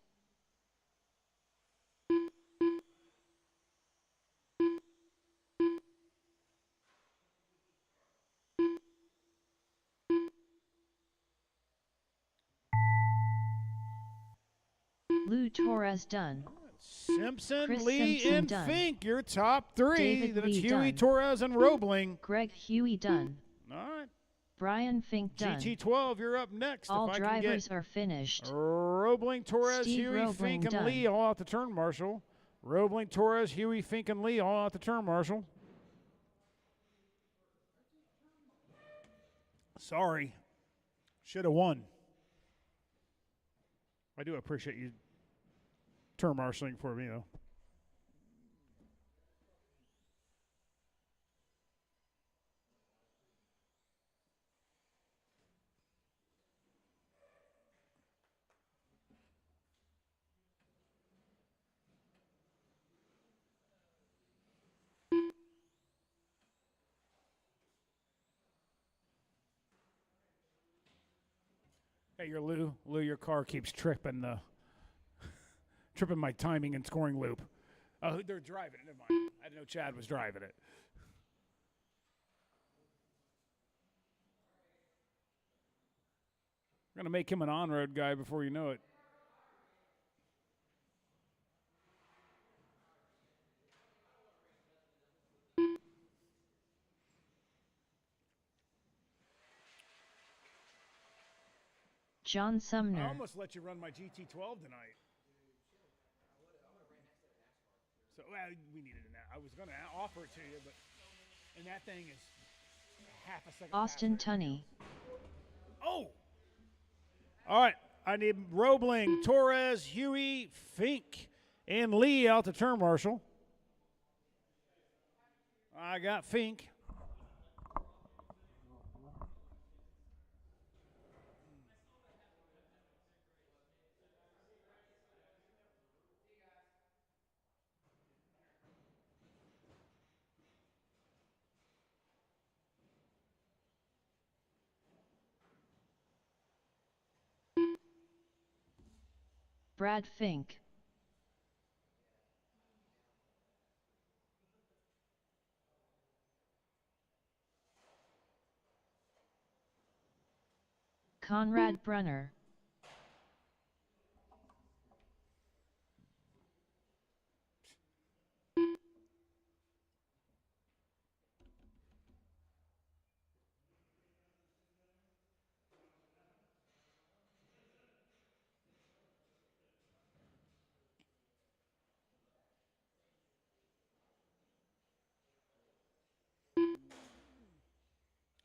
Lou Torres done. Simpson, Chris Lee, Simpson and done. Fink, your top three. David That's Lee Huey, done. Torres, and Roebling. Greg Huey done. All right. Brian Fink done. GT12, you're up next. All if I drivers can are finished. get Roebling, Torres, Steve Huey, Roebling Fink, and done. Lee all out the turn marshal. Roebling, Torres, Huey, Fink, and Lee all out the turn marshal. Sorry. Should have won. I do appreciate you turn marshaling for me, though. Hey, you're Lou. Lou, your car keeps tripping my timing and scoring loop. Oh, they're driving it. Never mind. I didn't know Chad was driving it. I'm going to make him an on-road guy before you know it. John I Sumner. almost let you run my GT12 tonight. So, well, we needed it now. I was going to offer it to you, but and that thing is half a second. Austin faster. Tunney. Oh! All right. I need Roebling, Torres, Huey, Fink, and Lee out to turn marshal. I got Fink. Brad Fink. Conrad Brunner.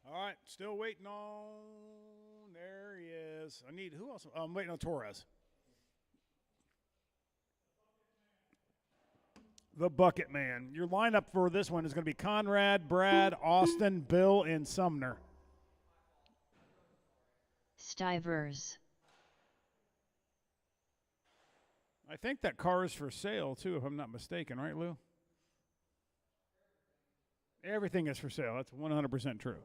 All right, still waiting on. There he is. I need who else? I'm waiting on Torres. The Bucket Man. Your lineup for this one is going to be Conrad, Brad, Austin, Bill, and Sumner. Stivers. I think that car is for sale, too, if I'm not mistaken, right, Lou? Everything is for sale. That's 100% true.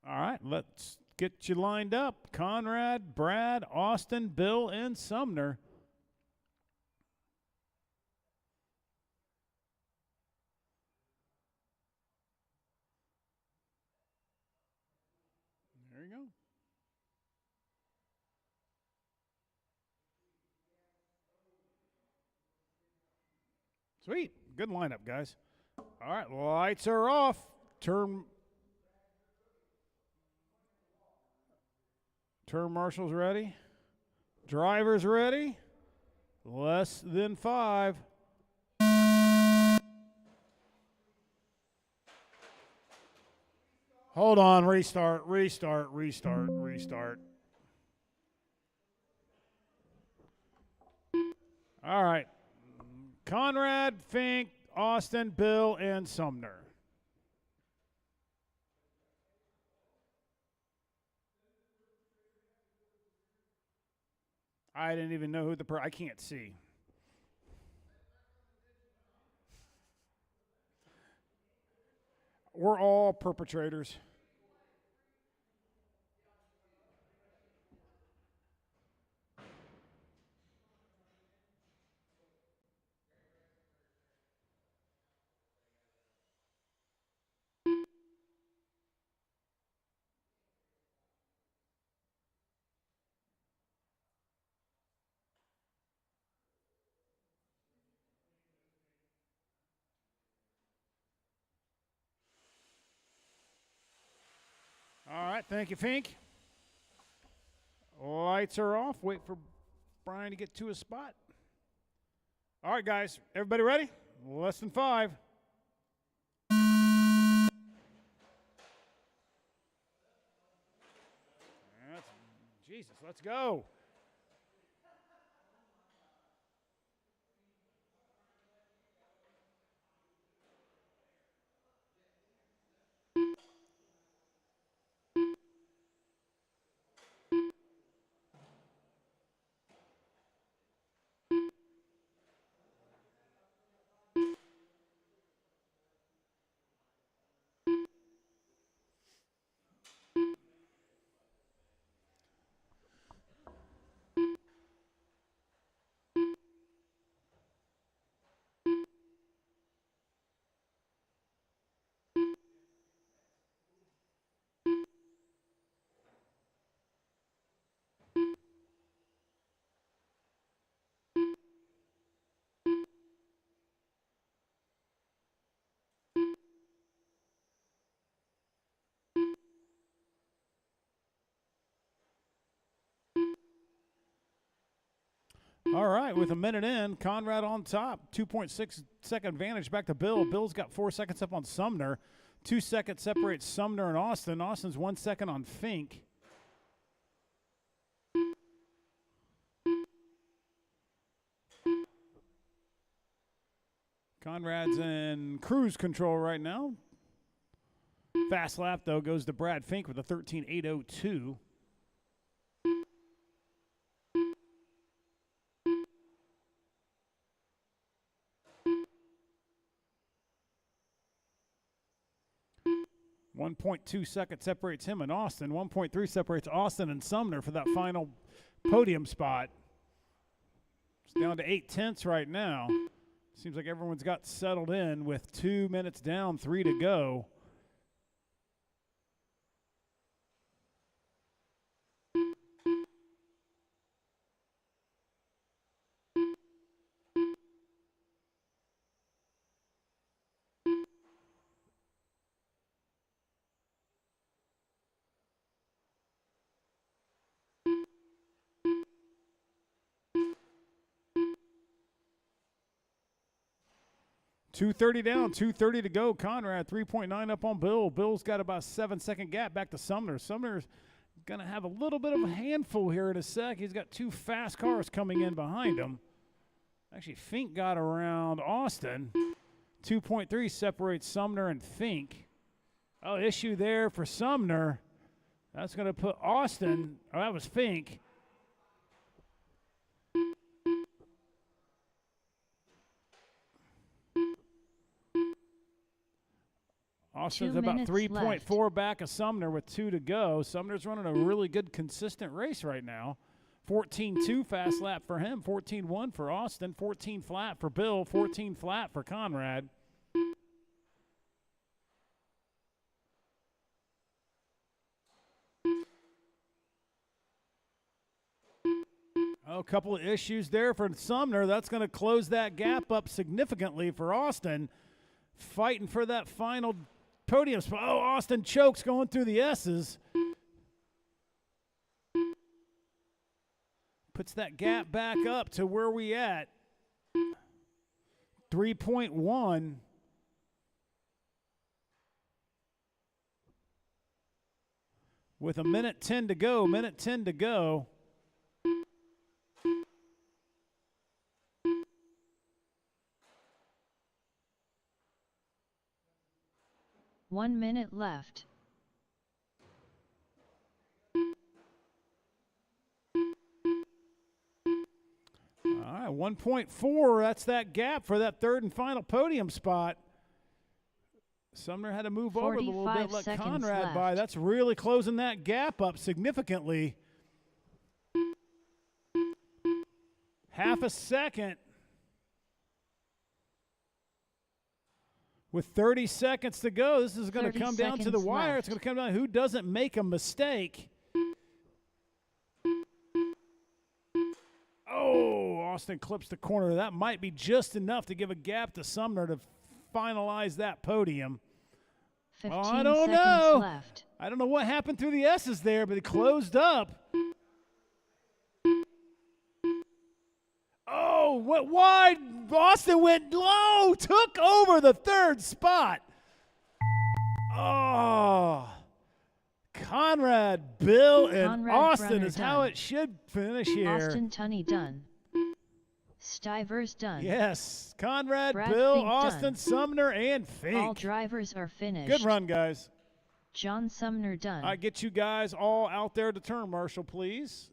All right, let's get you lined up. Conrad, Brad, Austin, Bill, and Sumner. Sweet. Good lineup, guys. All right, lights are off. Turn marshals ready. Drivers ready. Less than 5. Hold on, restart. All right. Conrad, Fink, Austin, Bill, and Sumner. I didn't even know who I can't see. We're all perpetrators. All right, thank you, Fink. Lights are off. Wait for Brian to get to his spot. All right, guys, everybody ready? Less than 5. Jesus, let's go. All right, with a minute in, Conrad on top. 2.6 second advantage back to Bill. Bill's got 4 seconds up on Sumner. 2 seconds separates Sumner and Austin. Austin's 1 second on Fink. Conrad's in cruise control right now. Fast lap, though, goes to Brad Fink with a 13.802. .2 seconds separates him and Austin. 1.3 separates Austin and Sumner for that final podium spot. It's down to 0.8 right now. Seems like everyone's got settled in with 2 minutes down, 3 to go. .230 down, 2:30 to go. Conrad 3.9 up on Bill. Bill's got about a 7-second gap back to Sumner. Sumner's going to have a little bit of a handful here in a sec. He's got 2 fast cars coming in behind him. Actually, Fink got around Austin. 2.3 separates Sumner and Fink. Oh, issue there for Sumner. That's going to put Austin, oh, that was Fink. Austin's about 3.4 back of Sumner with 2 to go. Sumner's running a really good, consistent race right now. 14.2 fast lap for him, 14.1 for Austin, 14 flat for Bill, 14 flat for Conrad. A couple of issues there for Sumner. That's going to close that gap up significantly for Austin. Fighting for that final podium spot. Oh, Austin chokes going through the S's. Puts that gap back up to where we at. 3.1. With a minute 10 to go. Minute 10 to go. One minute left. All right, 1.4. That's that gap for that third and final podium spot. Sumner had to move over a little bit, let Conrad left. by. That's really closing that gap up significantly. Half a second. With 30 seconds to go, this is going to come down to the wire. Left. It's going to come down to who doesn't make a mistake. Oh, Austin clips the corner. That might be just enough to give a gap to Sumner to finalize that podium. 15 I don't seconds know. left. I don't know what happened through the S's there, but it closed up. Oh, went wide. Austin went low, took over the third spot. Oh, Conrad, Bill, and Conrad Austin Brunner is how done. it should finish here. Austin Tunney done. Stivers done. Yes, Conrad, Brad Bill, Fink Austin, done. Sumner, and All Fink. drivers are finished. Good run, guys. John Sumner done. I get you guys all out there to turn, Marshall, please.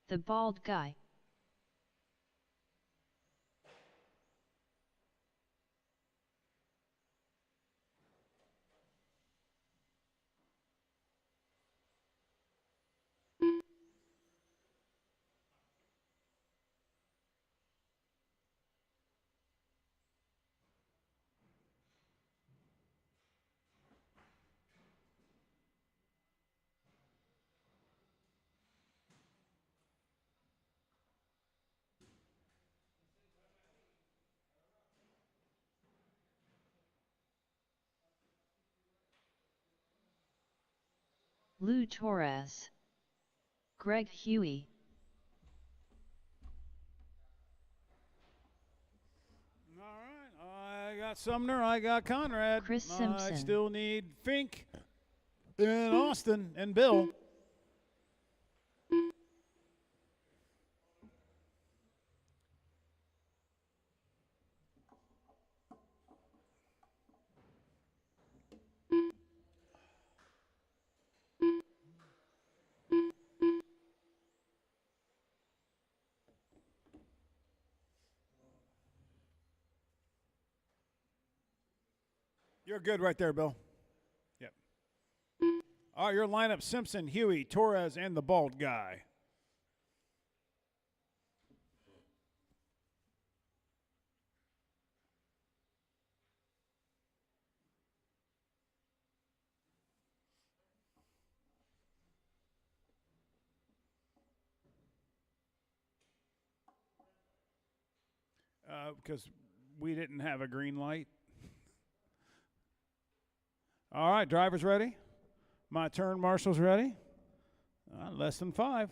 The bald guy. Lou Torres. Greg Huey. All right, I got Sumner, I got Conrad. Chris Simpson. I still need Fink and Austin and Bill. You're good right there, Bill. Yep. All right, your lineup: Simpson, Huey, Torres, and the bald guy. because we didn't have a green light. All right, drivers ready? My turn, marshals ready? Less than 5.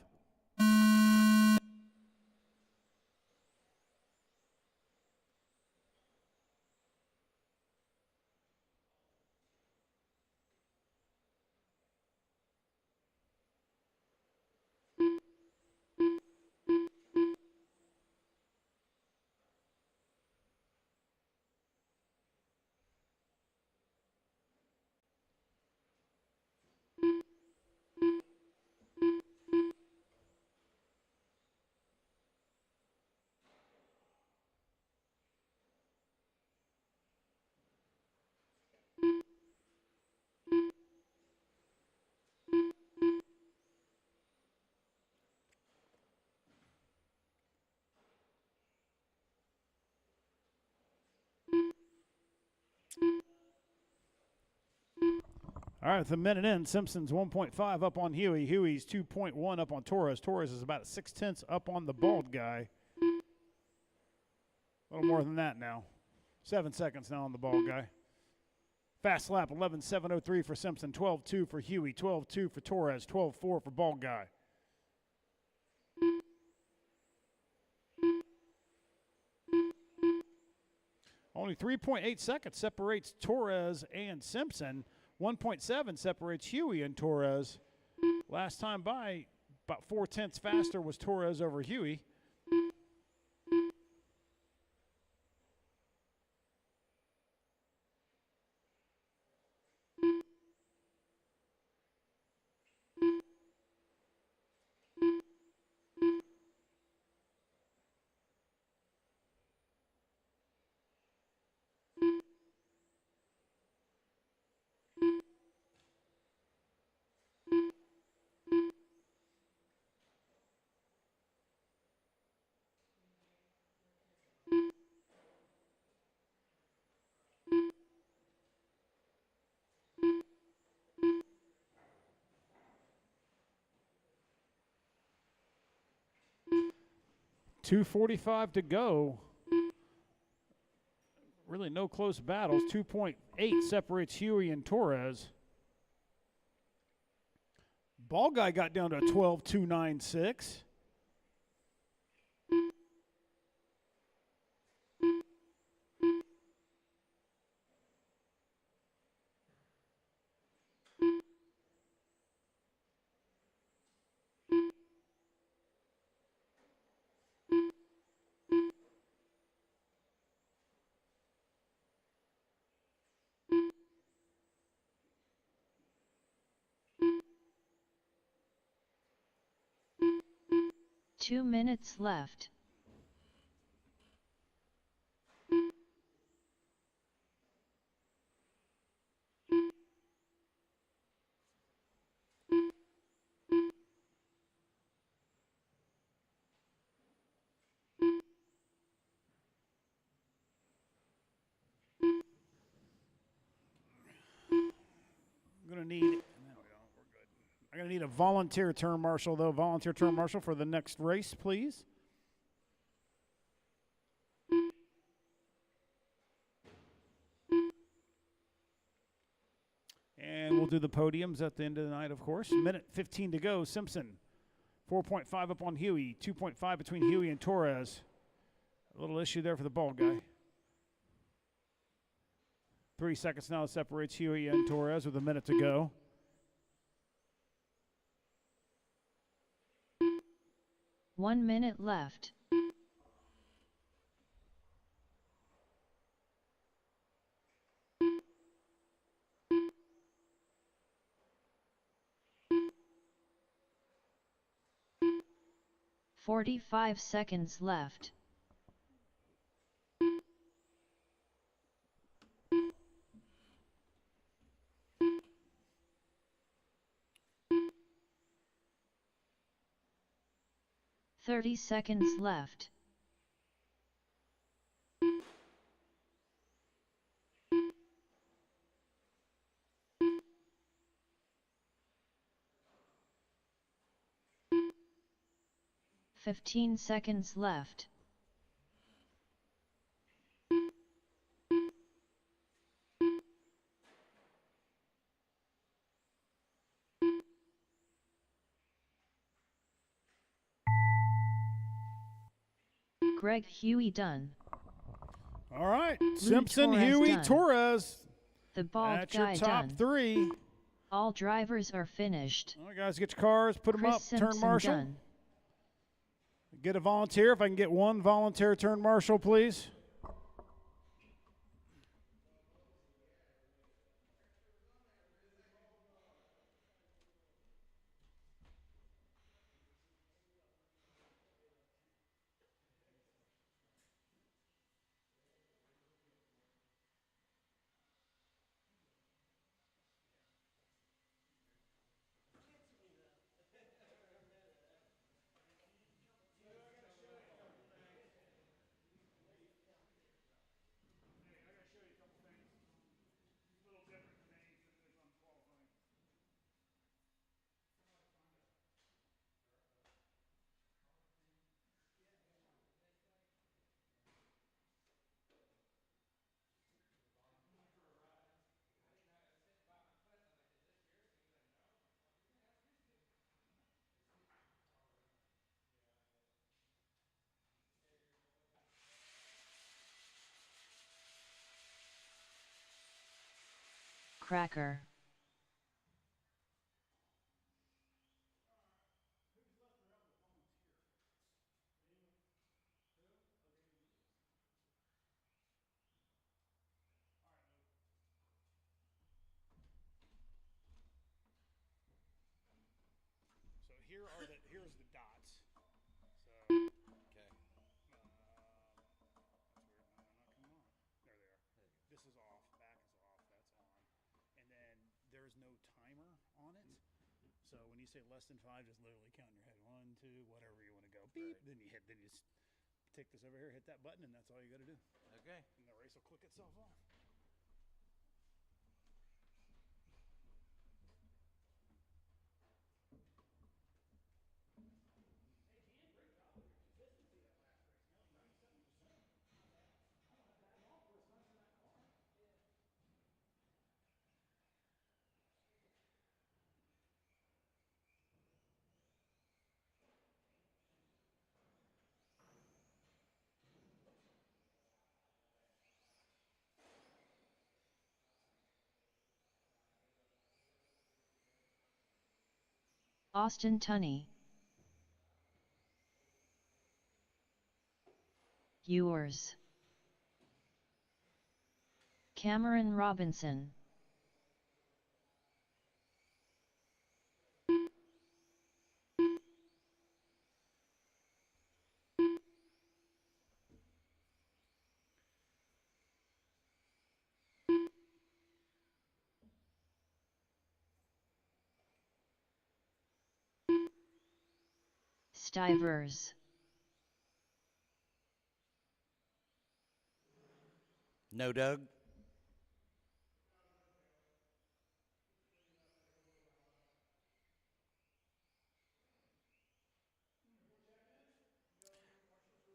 All right, with a minute in, Simpson's 1.5 up on Huey. Huey's 2.1 up on Torres. Torres is about 0.6 up on the bald guy. A little more than that now. 7 seconds now on the bald guy. Fast lap, 11.703 for Simpson, 12.2 for Huey, 12.2 for Torres, 12.4 for bald guy. Only 3.8 seconds separates Torres and Simpson. 1.7 separates Huey and Torres. Last time by, about 0.4 faster was Torres over Huey. .245 to go. Really no close battles. 2.8 separates Huey and Torres. Ball guy got down to a 12.296. Two minutes left. I'm going to need, I'm going to need a volunteer turn marshal, though. Volunteer turn marshal for the next race, please. And we'll do the podiums at the end of the night, of course. Minute 15 to go. Simpson, 4.5 up on Huey. 2.5 between Huey and Torres. A little issue there for the bald guy. 3 seconds now separates Huey and Torres with a minute to go. One minute left. .45 seconds left. .30 seconds left. .15 seconds left. Greg Huey done. All right, Lou Simpson, Torres Huey, done. Torres. The bald That's your guy top done. 3. All drivers are finished. All right, guys, get your cars, put them Chris up, Simpson turn marshal. done. Get a volunteer. If I can get one volunteer turn marshal, please. Cracker. So here's the dots. So Okay. that's weird. No, they're not coming on. There they are. This is off. Back is off. That's on. And then there's no timer on it. So when you say less than 5, just literally count in your head. 1, 2, whatever you want to go. Beep. Right. Then you hit. Then you take this over here, hit that button, and that's all you got to do. Okay. And the race will click itself off. Austin Tunney. Yours. Cameron Robinson. Stivers. No, Doug.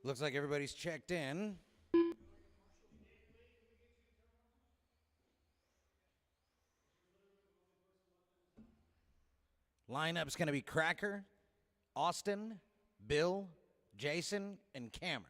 Looks like everybody's checked in. Lineup's going to be Cracker, Austin, Bill, Jason, and Cameron.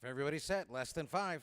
If everybody's set, less than 5.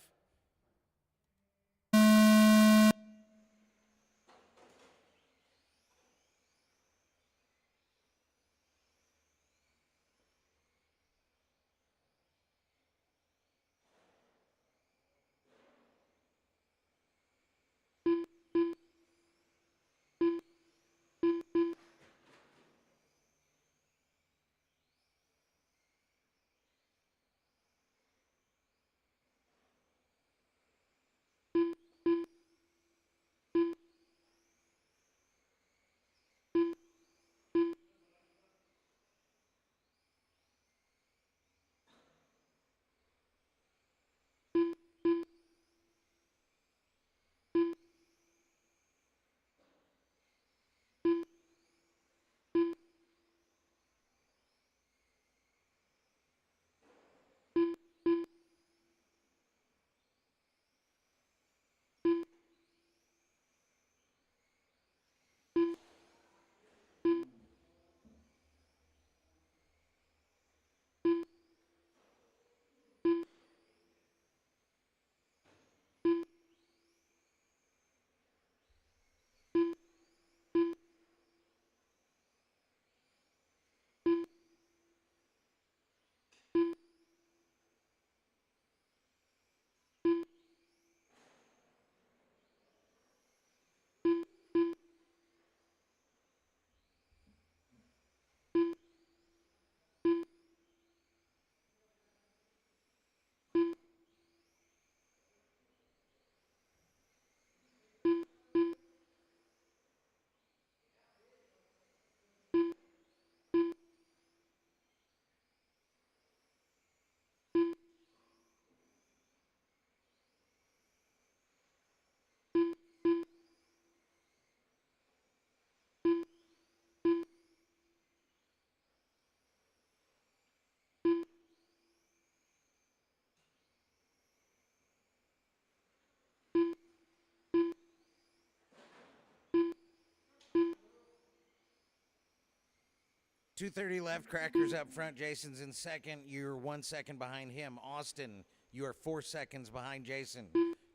2:30 left. Cracker's up front. Jason's in second. You're 1 second behind him. Austin, you are 4 seconds behind Jason.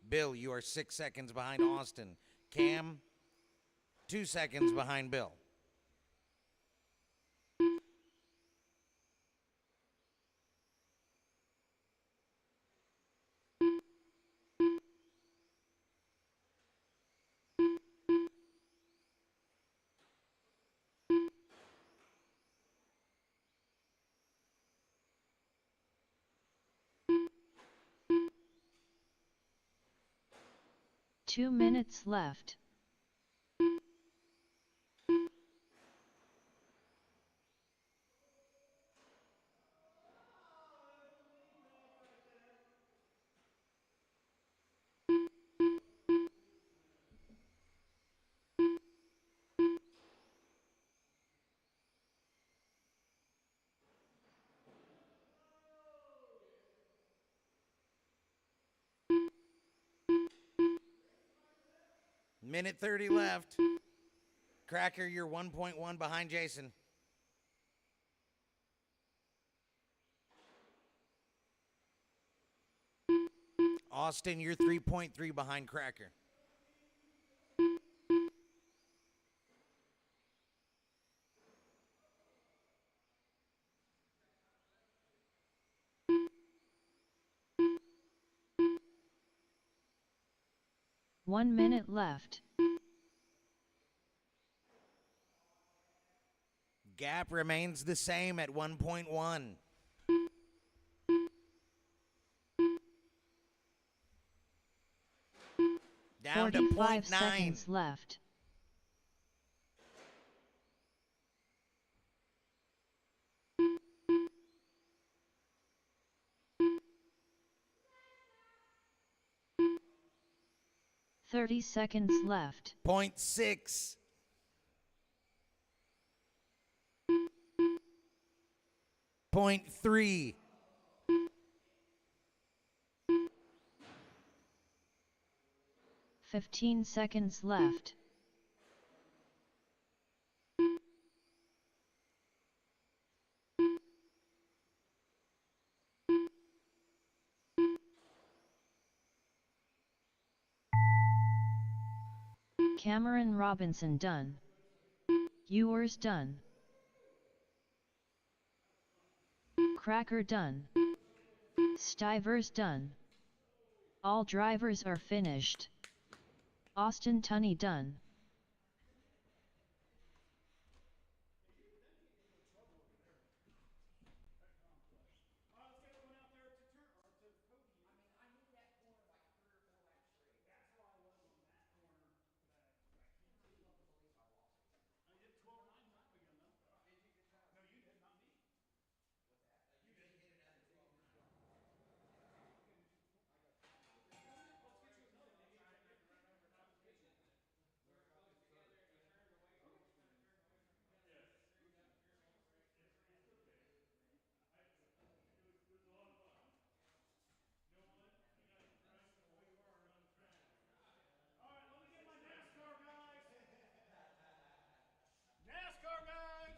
Bill, you are 6 seconds behind Austin. Cam, 2 seconds behind Bill. Two minutes left. Minute 30 left. Cracker, you're 1.1 behind Jason. Austin, you're 3.3 behind Cracker. One minute left. Gap remains the same at 1.1. Down to 45 0.9. seconds left. Thirty seconds left. 0.6. 0.3. 15 seconds left. Cameron Robinson done. Ewers done. Cracker done. Stivers done. All drivers are finished. Austin Tunney done. NASCAR guys!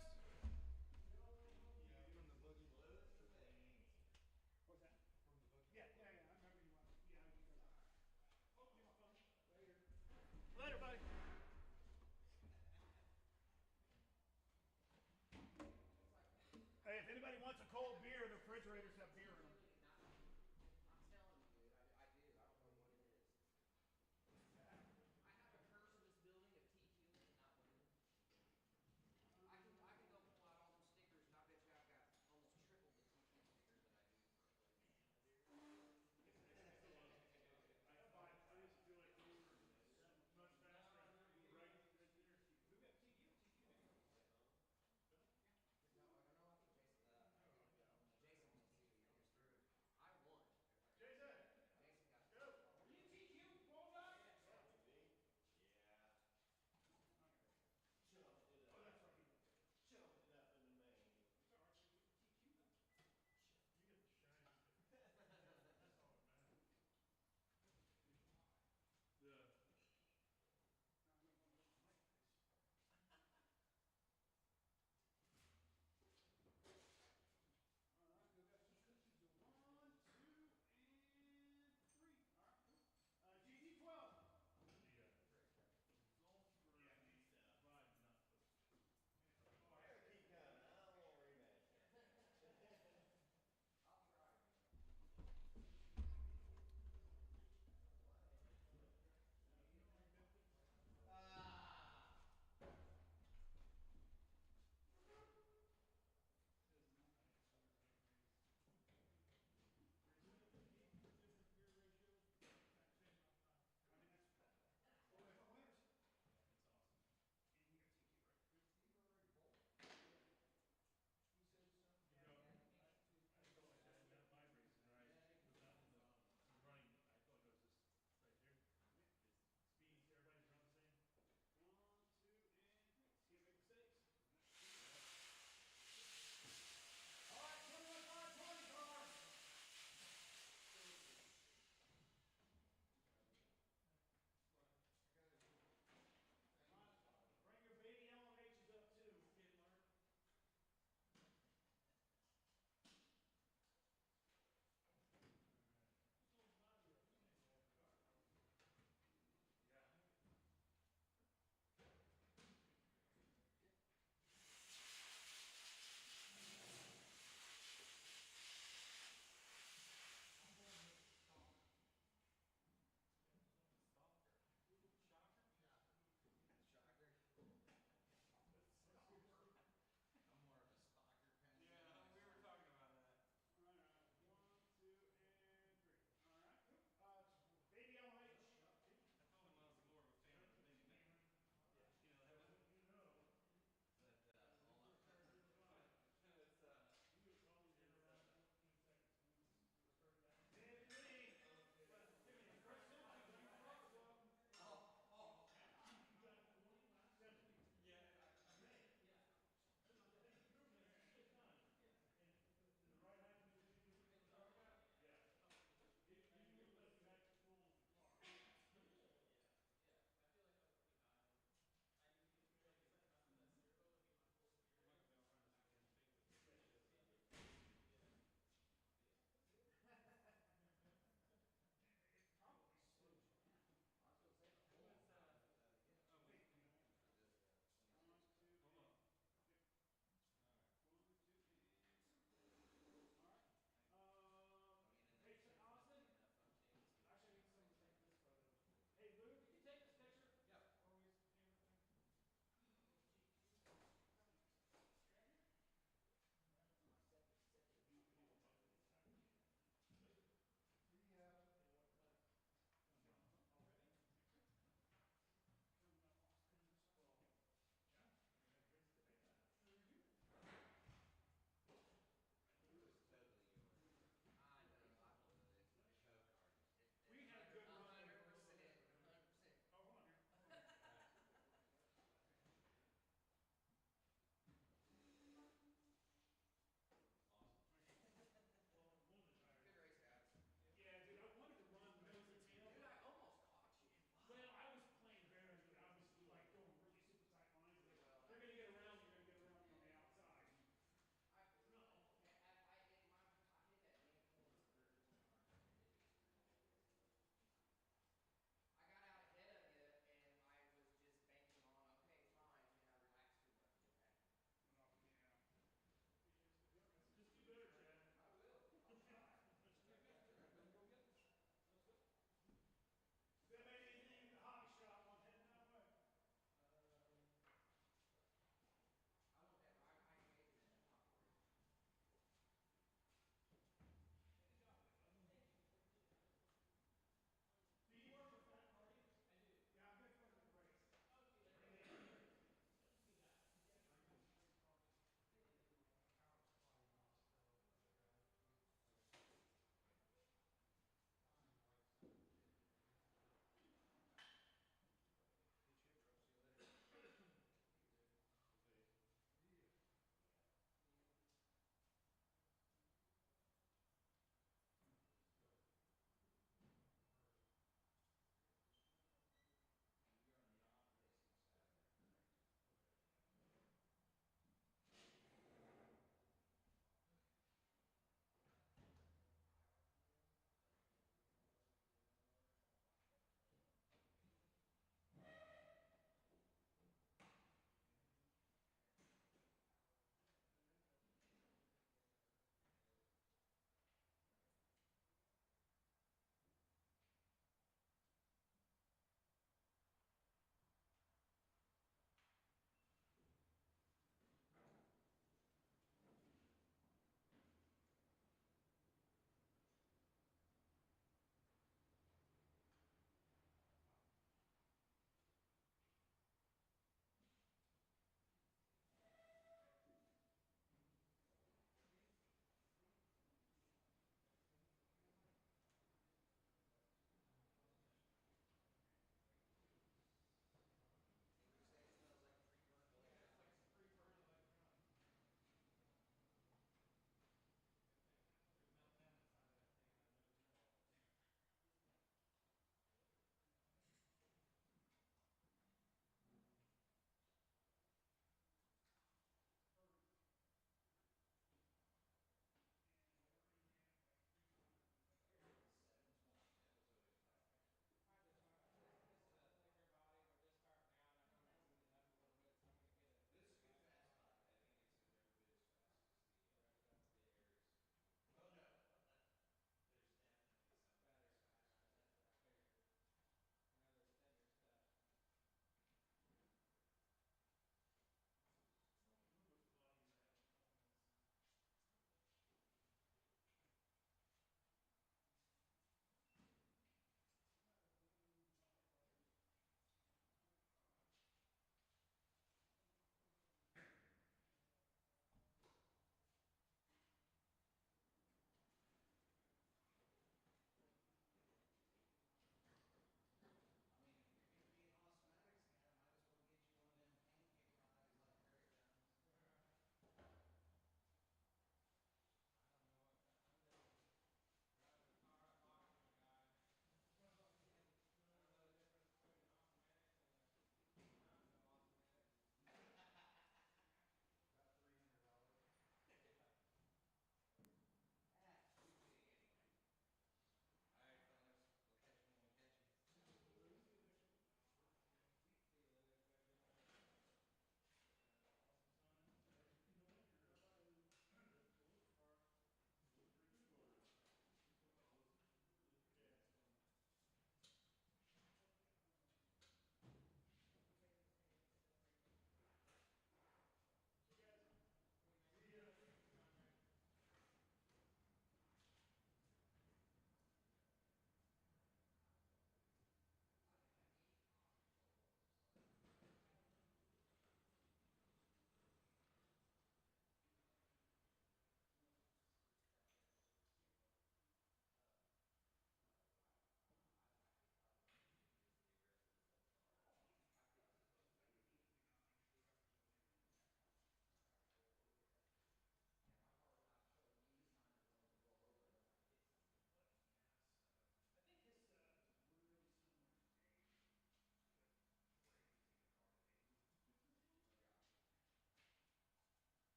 What's that? Yeah, I remember you want. Yeah, I can go. Oh, get my phone. Right here. Later, buddy. Hey, if anybody wants a cold beer, the refrigerators have beer.